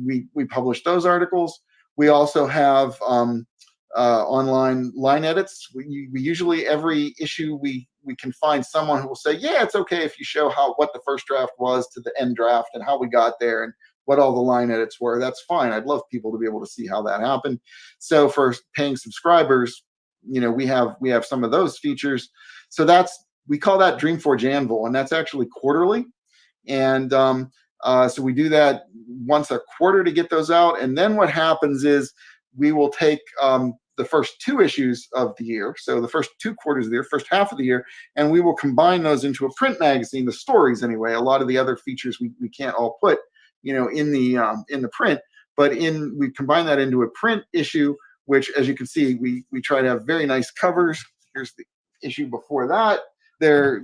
we publish those articles. We also have online line edits. We usually, every issue, we can find someone who will say, yeah, it's okay if you show what the first draft was to the end draft and how we got there and what all the line edits were. That's fine. I'd love people to be able to see how that happened. So for paying subscribers, we have some of those features. So we call that DreamForge Anvil, and that's actually quarterly. And so we do that once a quarter to get those out. And then what happens is we will take the first 2 issues of the year, so the first 2 quarters of the year, first half of the year, and we will combine those into a print magazine, the stories anyway. A lot of the other features we can't all put, in the print, but we combine that into a print issue, which, as you can see, we try to have very nice covers. Here's the issue before that. They're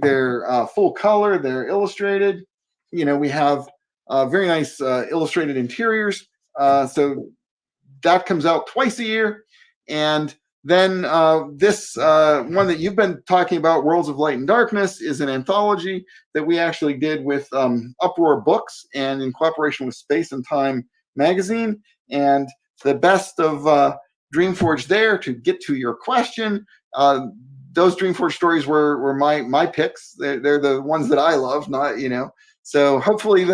full color, they're illustrated. We have very nice illustrated interiors. So that comes out twice a year. And then this one that you've been talking about, Worlds of Light and Darkness, is an anthology that we actually did with Uproar Books and in cooperation with Space and Time magazine. And the best of DreamForge there, to get to your question, those DreamForge stories were my picks. They're the ones that I love, not, So hopefully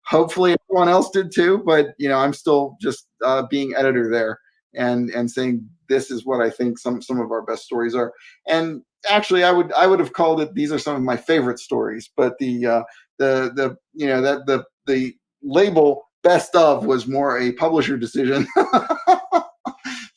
hopefully everyone else did too. But I'm still just being editor there and saying this is what I think some of our best stories are. And actually, I would have called it, these are some of my favorite stories. But the label best of was more a publisher decision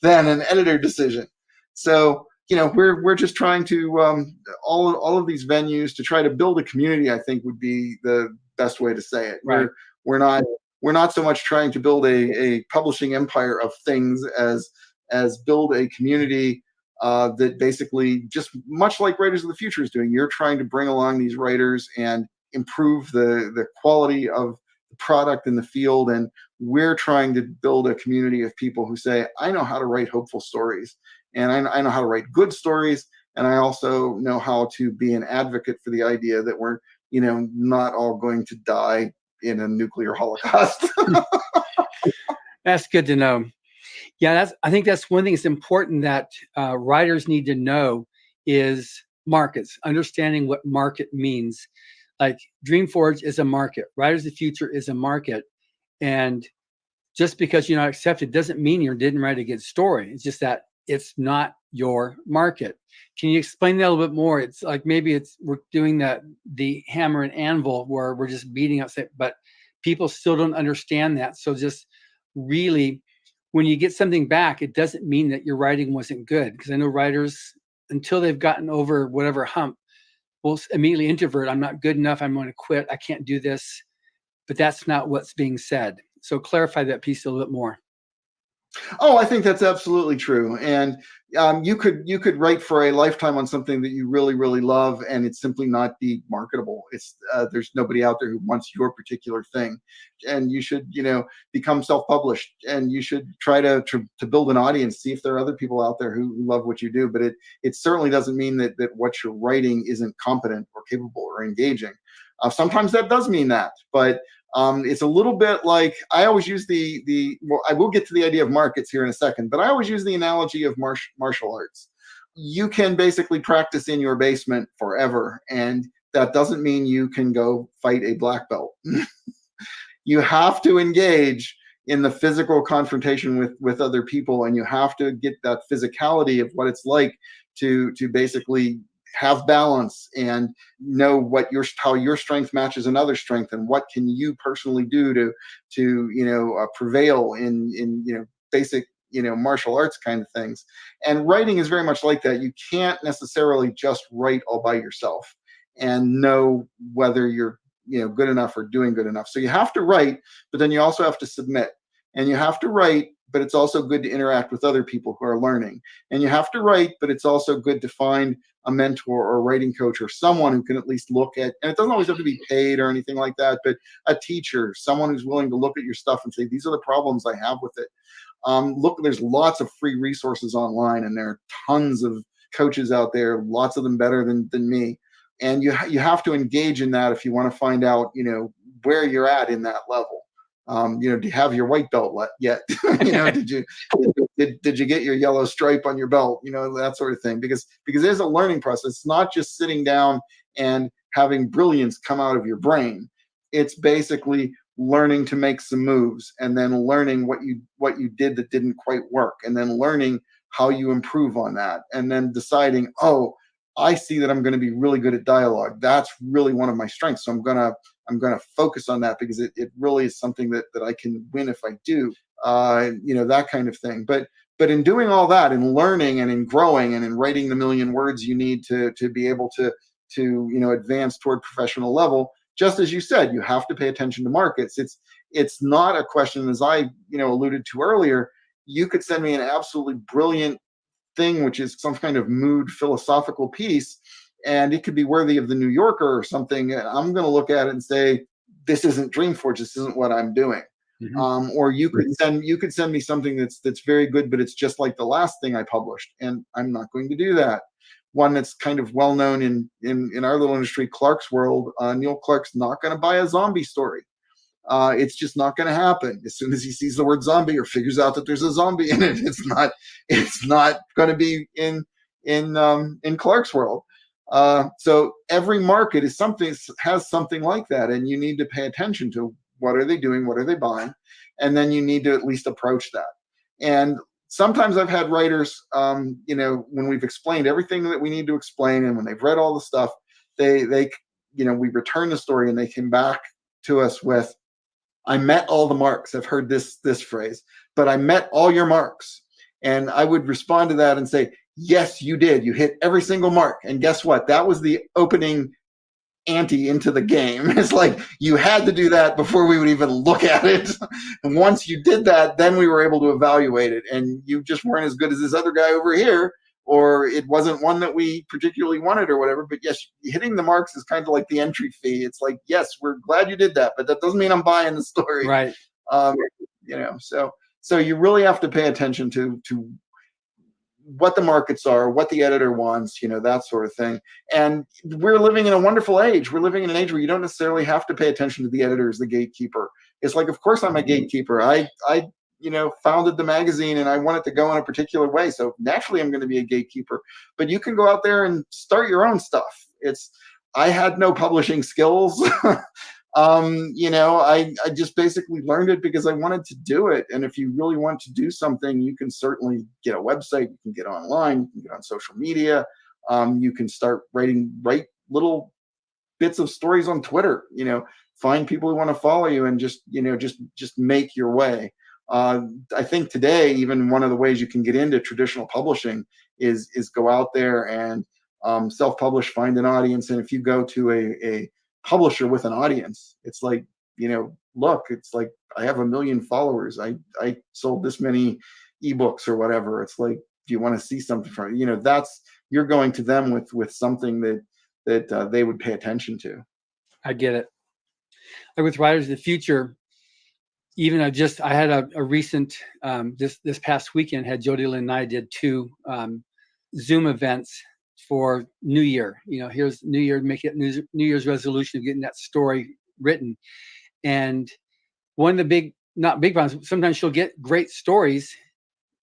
than an editor decision. So we're just trying to all of these venues to try to build a community, I think, would be the best way to say it. Right. We're not so much trying to build a publishing empire of things as build a community that basically, just much like Writers of the Future is doing, you're trying to bring along these writers and improve the quality of the product in the field. And we're trying to build a community of people who say, I know how to write hopeful stories, and I know how to write good stories, and I also know how to be an advocate for the idea that we're not all going to die in a nuclear holocaust. That's good to know. Yeah, I think that's one thing that's important that writers need to know is markets, understanding what market means. Like DreamForge is a market, Writers of the Future is a market, and just because you're not accepted doesn't mean you didn't write a good story. It's just that it's not your market. Can you explain that a little bit more? It's like maybe we're doing the hammer and anvil where we're just beating up, but people still don't understand that. So just really, when you get something back, it doesn't mean that your writing wasn't good. Because I know writers, until they've gotten over whatever hump, will immediately introvert. I'm not good enough. I'm going to quit. I can't do this. But that's not what's being said. So clarify that piece a little bit more. Oh, I think that's absolutely true. And you could write for a lifetime on something that you really, really love, and it's simply not be marketable. It's there's nobody out there who wants your particular thing, and you should become self-published, and you should try to build an audience, see if there are other people out there who love what you do. But it certainly doesn't mean that what you're writing isn't competent or capable or engaging. Sometimes that does mean that, but it's a little bit like, I always use well, I will get to the idea of markets here in a second, but I always use the analogy of martial arts. You can basically practice in your basement forever, and that doesn't mean you can go fight a black belt. You have to engage in the physical confrontation with other people, and you have to get that physicality of what it's like to basically have balance and know how your strength matches another strength, and what can you personally do to prevail in basic martial arts kind of things. And writing is very much like that. You can't necessarily just write all by yourself and know whether you're good enough or doing good enough. So you have to write, but then you also have to submit, and you have to write but it's also good to interact with other people who are learning. And you have to write, but it's also good to find a mentor or a writing coach or someone who can at least look at, and it doesn't always have to be paid or anything like that, but a teacher, someone who's willing to look at your stuff and say, these are the problems I have with it. Look, there's lots of free resources online, and there are tons of coaches out there, lots of them better than me. And you have to engage in that if you want to find out, where you're at in that level. Do you have your white belt yet? Did you get your yellow stripe on your belt? That sort of thing. Because there's a learning process. It's not just sitting down and having brilliance come out of your brain. It's basically learning to make some moves, and then learning what you did that didn't quite work, and then learning how you improve on that, and then deciding, oh, I see that I'm going to be really good at dialogue. That's really one of my strengths. So I'm gonna focus on that, because it really is something that I can win if I do. That kind of thing. But in doing all that, in learning and in growing and in writing the million words you need to be able to advance toward professional level, just as you said, you have to pay attention to markets. It's not a question, as I alluded to earlier. You could send me an absolutely brilliant thing, which is some kind of mood philosophical piece, and it could be worthy of the New Yorker or something. I'm going to look at it and say, this isn't DreamForge. This isn't what I'm doing. Mm-hmm. Or you could send me something that's very good, but it's just like the last thing I published, and I'm not going to do that. One that's kind of well known in our little industry, Clark's world. Neil Clark's not going to buy a zombie story. It's just not going to happen. As soon as he sees the word zombie or figures out that there's a zombie in it, it's not going to be in Clark's world. So every market has something like that, and you need to pay attention to what are they doing, what are they buying, and then you need to at least approach that. And sometimes I've had writers, when we've explained everything that we need to explain, and when they've read all the stuff, we return the story, and they came back to us with, I met all the marks. I've heard this phrase, but I met all your marks. And I would respond to that and say, yes, you did. You hit every single mark. And guess what? That was the opening ante into the game. It's like, you had to do that before we would even look at it. And once you did that, then we were able to evaluate it. And you just weren't as good as this other guy over here, or it wasn't one that we particularly wanted or whatever. But yes, hitting the marks is kind of like the entry fee. It's like, yes, we're glad you did that, but that doesn't mean I'm buying the story. Right. So you really have to pay attention to what the markets are, what the editor wants, that sort of thing. And we're living in a wonderful age. We're living in an age where you don't necessarily have to pay attention to the editor as the gatekeeper. It's like, of course I'm a gatekeeper. I founded the magazine, and I want it to go in a particular way. So naturally I'm going to be a gatekeeper, but you can go out there and start your own stuff. I had no publishing skills. I just basically learned it because I wanted to do it. And if you really want to do something, you can certainly get a website, you can get online, you can get on social media. You can start write little bits of stories on Twitter, find people who want to follow you, and just make your way. I think today, even one of the ways you can get into traditional publishing is go out there and self-publish, find an audience. And if you go to a publisher with an audience, it's like, look, it's like, I have 1 million followers. I sold this many ebooks or whatever. It's like, do you want to see something from it? You're going to them with something that they would pay attention to. I get it. Like with Writers of the Future, even I had a recent, this past weekend, had Jody Lynn and I did 2 Zoom events for New Year. Here's New Year, make it New Year's resolution of getting that story written. And one of the not big problems, sometimes she'll get great stories,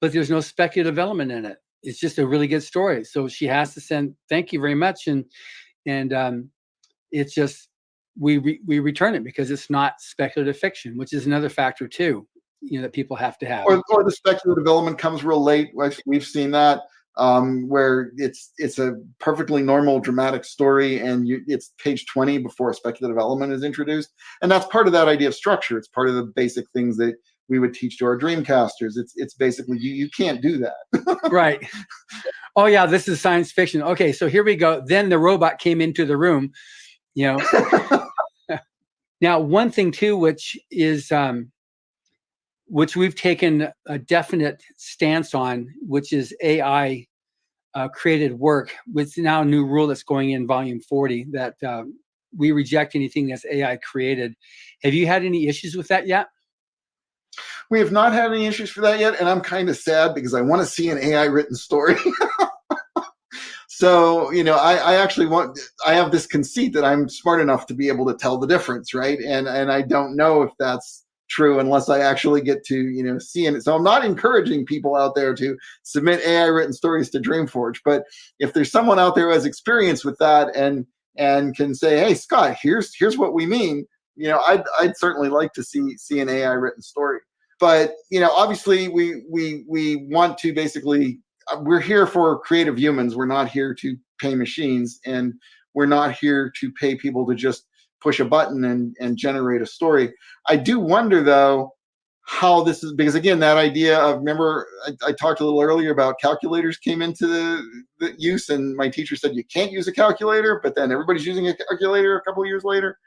but there's no speculative element in it. It's just a really good story. So she has to send, thank you very much. And it's just, we return it because it's not speculative fiction, which is another factor too, that people have to have. Or the speculative element comes real late. We've seen that. Where it's a perfectly normal dramatic story, and it's page 20 before a speculative element is introduced. And that's part of that idea of structure. It's part of the basic things that we would teach to our Dreamcasters. It's basically, you can't do that. Right. Oh yeah, this is science fiction. Okay, so here we go. Then the robot came into the room, Now, one thing too, which is which we've taken a definite stance on, which is AI created work, with now a new rule that's going in volume 40 that we reject anything that's AI created. Have you had any issues with that yet? We have not had any issues for that yet, and I'm kind of sad because I want to see an AI written story. So, I actually I have this conceit that I'm smart enough to be able to tell the difference, right? And I don't know if that's true unless I actually get to, see it. So I'm not encouraging people out there to submit AI written stories to DreamForge, but if there's someone out there who has experience with that and can say, hey, Scott, here's what we mean, I'd certainly like to see an AI written story. But, obviously we want to basically, we're here for creative humans. We're not here to pay machines, and we're not here to pay people to just push a button and generate a story. I do wonder, though, how this is, because again, that idea of, remember, I talked a little earlier about calculators came into the use, and my teacher said you can't use a calculator, but then everybody's using a calculator a couple of years later.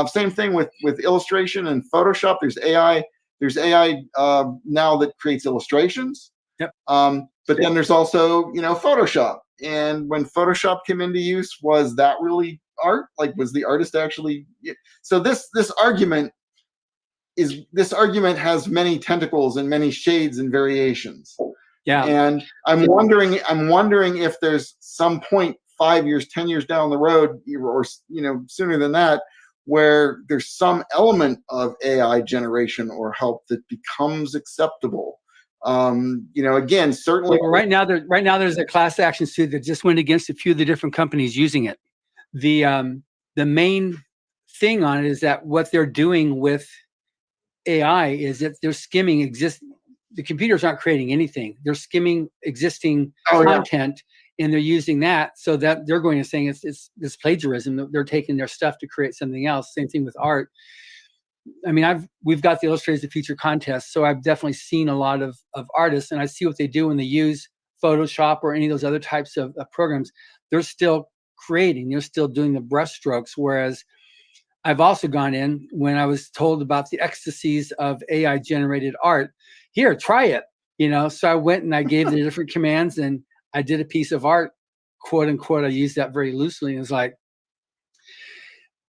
Same thing with illustration and Photoshop. There's AI now that creates illustrations. Yep. But then there's also, Photoshop. And when Photoshop came into use, was that really art? Like, was the artist actually? So this argument has many tentacles and many shades and variations. Yeah. And I'm wondering if there's some point 5 years, 10 years down the road, or sooner than that, where there's some element of AI generation or help that becomes acceptable. Again, certainly. Well, right now there's a class action suit that just went against a few of the different companies using it. The main thing on it is that what they're doing with AI is that they're skimming the computers aren't creating anything. They're skimming existing content, and they're using that, so that they're going to saying it's this plagiarism. They're taking their stuff to create something else. Same thing with art. I mean, we've got the Illustrators of the Future contest, so I've definitely seen a lot of artists, and I see what they do when they use Photoshop or any of those other types of programs. They're still creating. They're still doing the brushstrokes, whereas I've also gone in when I was told about the ecstasies of AI-generated art. Here, try it. So I went and I gave the different commands, and I did a piece of art, quote unquote. I use that very loosely, and it's like,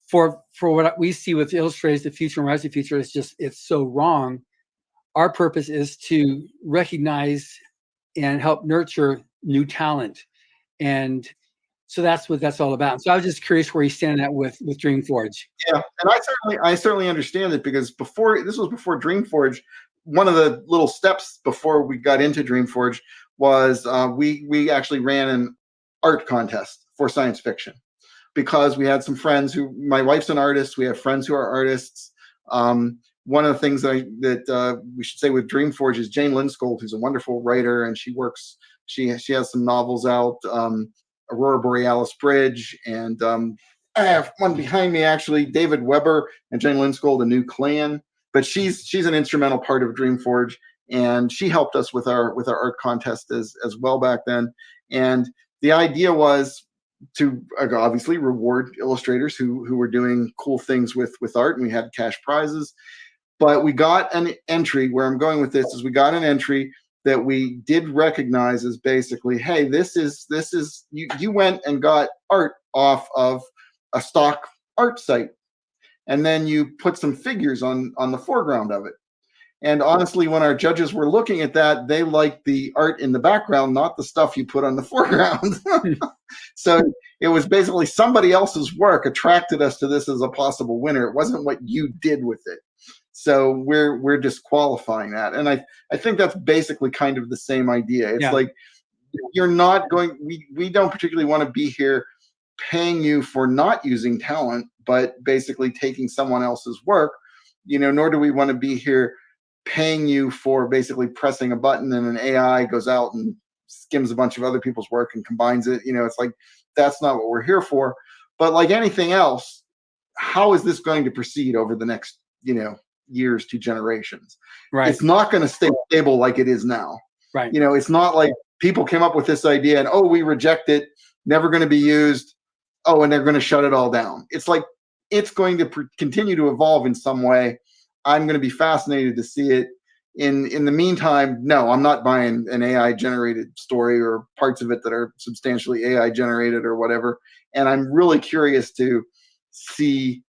for what we see with Illustrators, the future and Rise of the Future, it's so wrong. Our purpose is to recognize and help nurture new talent, and so that's what that's all about. So I was just curious where you stand at with DreamForge. Yeah, and I certainly understand it, because before DreamForge, one of the little steps before we got into DreamForge was we actually ran an art contest for science fiction, because we had some friends my wife's an artist. We have friends who are artists. One of the things that we should say with DreamForge is Jane Lindskold, who's a wonderful writer, and she has some novels out, Aurora Borealis Bridge, and I have one behind me, actually, David Weber and Jane Lindskold, A New Clan. But she's an instrumental part of DreamForge, and she helped us with our art contest as well back then. And the idea was to obviously reward illustrators who were doing cool things with art, and we had cash prizes. But we got an entry, where I'm going with this is we got an entry that we did recognize as basically, hey, this is you went and got art off of a stock art site, and then you put some figures on the foreground of it. And honestly, when our judges were looking at that, they liked the art in the background, not the stuff you put on the foreground. So it was basically somebody else's work attracted us to this as a possible winner. It wasn't what you did with it. So we're disqualifying that. And I think that's basically kind of the same idea. It's like, you're not going, we don't particularly want to be here paying you for not using talent, but basically taking someone else's work, nor do we want to be here paying you for basically pressing a button and an AI goes out and skims a bunch of other people's work and combines it. It's like, that's not what we're here for. But like anything else, how is this going to proceed over the next, years to generations? Right. It's not going to stay stable like it is now. Right. It's not like people came up with this idea and, we reject it, never going to be used. And they're going to shut it all down. It's like, it's going to continue to evolve in some way. I'm going to be fascinated to see it. in the meantime, no, I'm not buying an AI generated story or parts of it that are substantially AI generated or whatever. And I'm really curious to see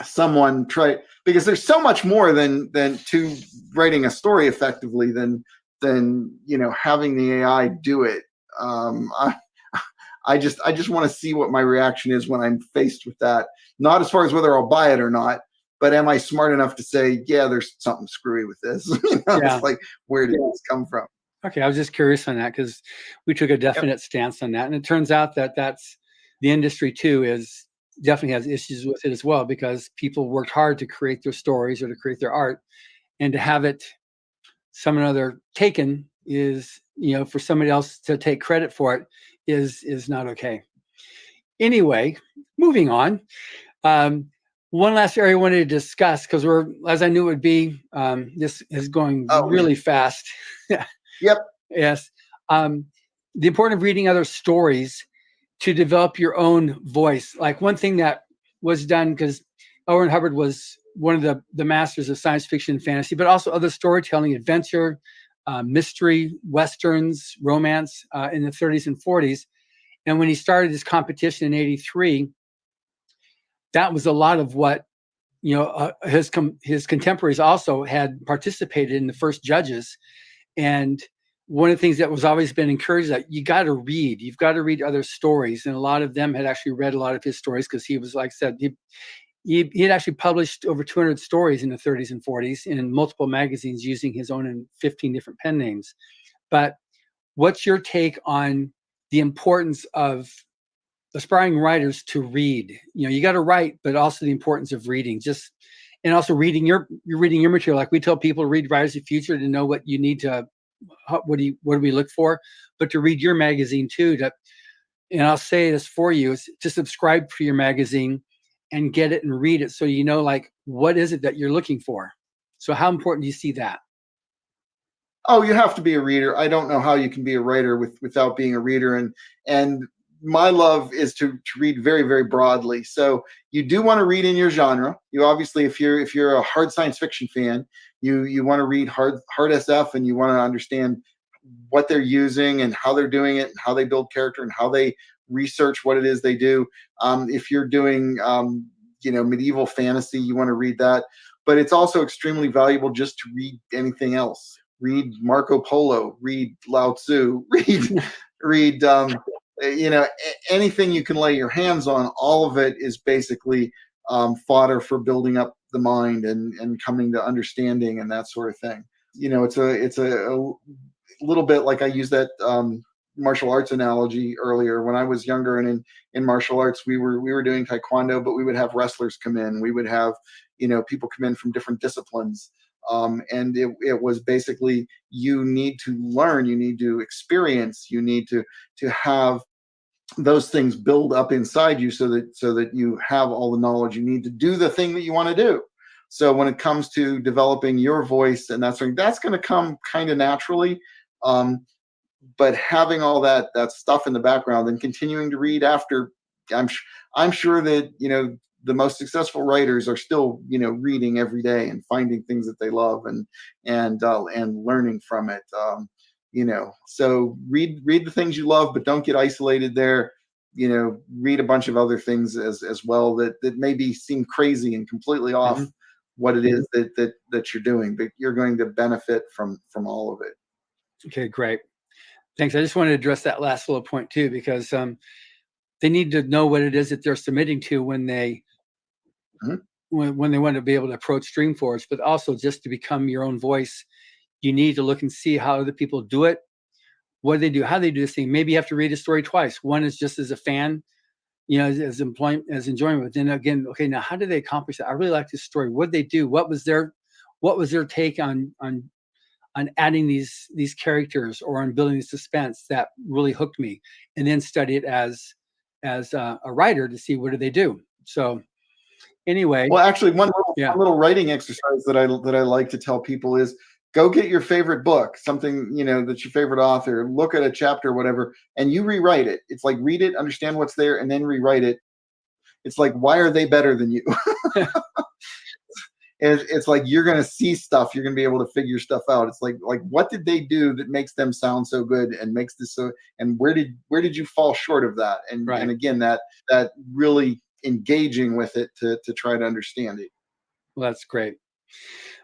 someone try, because there's so much more than to writing a story effectively than having the AI do it. I just want to see what my reaction is when I'm faced with that. Not as far as whether I'll buy it or not, but am I smart enough to say, yeah, there's something screwy with this? Yeah. It's like, where did this come from? Okay, I was just curious on that because we took a definite stance on that, and it turns out that that's the industry too is definitely has issues with it as well, because people worked hard to create their stories or to create their art, and to have it someone other taken is, for somebody else to take credit for it is not okay. Anyway, moving on. One last area I wanted to discuss, because we're, as I knew it would be, this is going really fast. Yep. Yes. The importance of reading other stories to develop your own voice. Like one thing that was done, because L. Ron Hubbard was one of the masters of science fiction and fantasy, but also other storytelling, adventure, mystery, westerns, romance in the 30s and 40s. And when he started his competition in 83, that was a lot of what his contemporaries also had participated in, the first judges. And one of the things that was always been encouraged, that you've got to read other stories. And a lot of them had actually read a lot of his stories, because he was, like I said, he had actually published over 200 stories in the 30s and 40s in multiple magazines using his own and 15 different pen names. But what's your take on the importance of aspiring writers to read? You got to write, but also the importance of reading, and also reading you're reading your material. Like we tell people to read Writers of the Future to know what you need to, what do we look for, but to read your magazine too. And I'll say this for you, is to subscribe for your magazine and get it and read it, so like what is it that you're looking for. So how important do you see that? Oh, you have to be a reader. I don't know how you can be a writer without being a reader. And my love is to read very, very broadly. So you do want to read in your genre. You obviously, if you're a hard science fiction fan, you want to read hard SF, and you want to understand what they're using and how they're doing it and how they build character and how they research what it is they do. If you're doing medieval fantasy, you want to read that. But it's also extremely valuable just to read anything else. Read Marco Polo, read Lao Tzu, read anything you can lay your hands on. All of it is basically fodder for building up the mind and coming to understanding and that sort of thing. It's a little bit like I used that martial arts analogy earlier. When I was younger and in martial arts, we were doing taekwondo, but we would have wrestlers come in. We would have people come in from different disciplines. And it was basically, you need to learn, you need to experience, you need to have those things build up inside you so that you have all the knowledge you need to do the thing that you want to do. So when it comes to developing your voice and that's going to come kind of naturally. But having all that stuff in the background and continuing to read after, I'm sure that the most successful writers are still reading every day and finding things that they love and learning from it. So read the things you love, but don't get isolated there. Read a bunch of other things as well that maybe seem crazy and completely off what it is that you're doing, but you're going to benefit from all of it. Okay, great. Thanks. I just wanted to address that last little point too, because they need to know what it is that they're submitting to when they when they want to be able to approach DreamForge, but also just to become your own voice, you need to look and see how other people do it, what they do, how they do this thing. Maybe you have to read a story twice. One is just as a fan, as enjoyment. But then again, okay, now how do they accomplish that? I really like this story. What did they do? What was their take on adding these characters or on building the suspense that really hooked me? And then study it as a writer to see what do they do. So anyway, well, actually, one little writing exercise that I like to tell people is, go get your favorite book, something that's your favorite author, look at a chapter or whatever, and you rewrite it. It's like, read it, understand what's there, and then rewrite it. It's like, why are they better than you? it's like you're going to see stuff. You're going to be able to figure stuff out. It's like what did they do that makes them sound so good and makes this so? And where did you fall short of that? And right. and again, that really engaging with it to try to understand it. Well, that's great.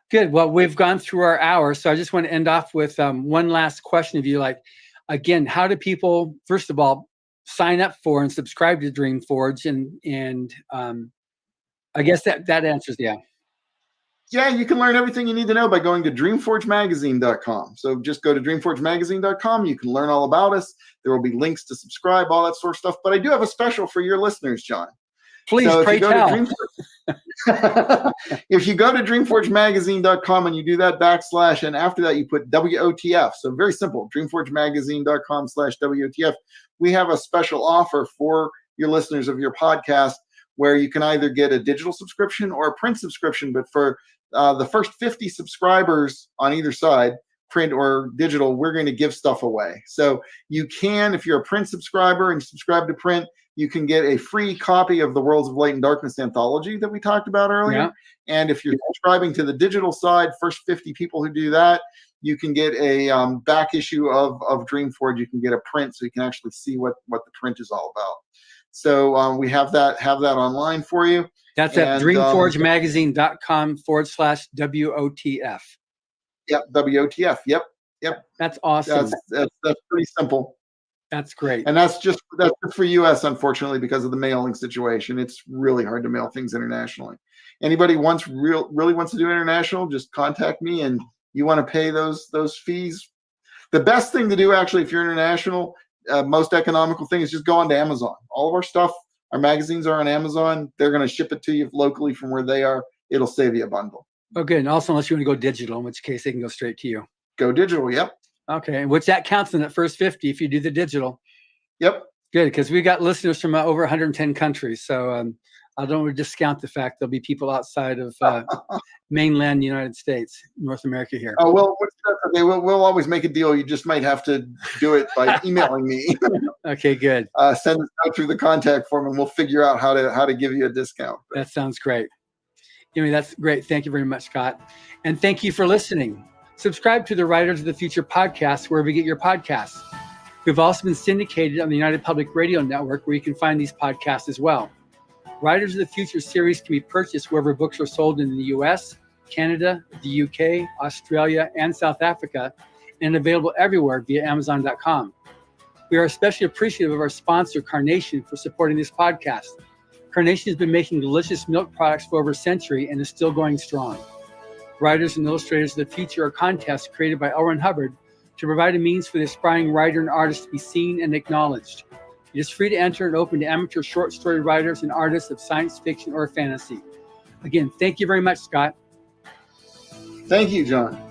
Good. Well, we've gone through our hour, so I just want to end off with one last question of you. Like, again, how do people, first of all, sign up for and subscribe to DreamForge? And I guess that answers, yeah. Yeah, you can learn everything you need to know by going to DreamForgeMagazine.com. So just go to DreamForgeMagazine.com. You can learn all about us. There will be links to subscribe, all that sort of stuff. But I do have a special for your listeners, John. Please, so pray tell. If you go to DreamForgeMagazine.com and you do that / and after that you put WOTF. So very simple, DreamForgeMagazine.com/WOTF. We have a special offer for your listeners of your podcast where you can either get a digital subscription or a print subscription. But for the first 50 subscribers on either side, print or digital, we're going to give stuff away. So you can, if you're a print subscriber and subscribe to print, you can get a free copy of the Worlds of Light and Darkness anthology that we talked about earlier. Yeah. And if you're subscribing to the digital side, first 50 people who do that, you can get a back issue of DreamForge. You can get a print so you can actually see what the print is all about. So we have that online for you. That's at DreamForgeMagazine.com/WOTF. Yep, WOTF. Yep. That's awesome. That's pretty simple. That's great. And that's just for US, unfortunately, because of the mailing situation. It's really hard to mail things internationally. Anybody really wants to do international, just contact me. And you want to pay those fees. The best thing to do, actually, if you're international, most economical thing is just go on to Amazon. All of our stuff, our magazines are on Amazon. They're going to ship it to you locally from where they are. It'll save you a bundle. Oh, good. And also, unless you want to go digital, in which case they can go straight to you. Go digital. Yep. Okay. Which that counts in that first 50 if you do the digital. Yep. Good. Because we got listeners from over 110 countries. So I don't want to discount the fact there'll be people outside of mainland United States, North America here. Oh, well, okay. We'll always make a deal. You just might have to do it by emailing me. Okay, good. Send it out through the contact form, and we'll figure out how to give you a discount. That sounds great. Anyway, that's great. Thank you very much, Scott. And thank you for listening. Subscribe to the Writers of the Future podcast wherever you get your podcasts. We've also been syndicated on the United Public Radio Network, where you can find these podcasts as well. Writers of the Future series can be purchased wherever books are sold in the US, Canada, the UK, Australia, and South Africa, and available everywhere via Amazon.com. We are especially appreciative of our sponsor, Carnation, for supporting this podcast. Carnation has been making delicious milk products for over a century and is still going strong. Writers and Illustrators of the Future are contests created by L. Ron Hubbard to provide a means for the aspiring writer and artist to be seen and acknowledged. It is free to enter and open to amateur short story writers and artists of science fiction or fantasy. Again, thank you very much, Scott. Thank you, John.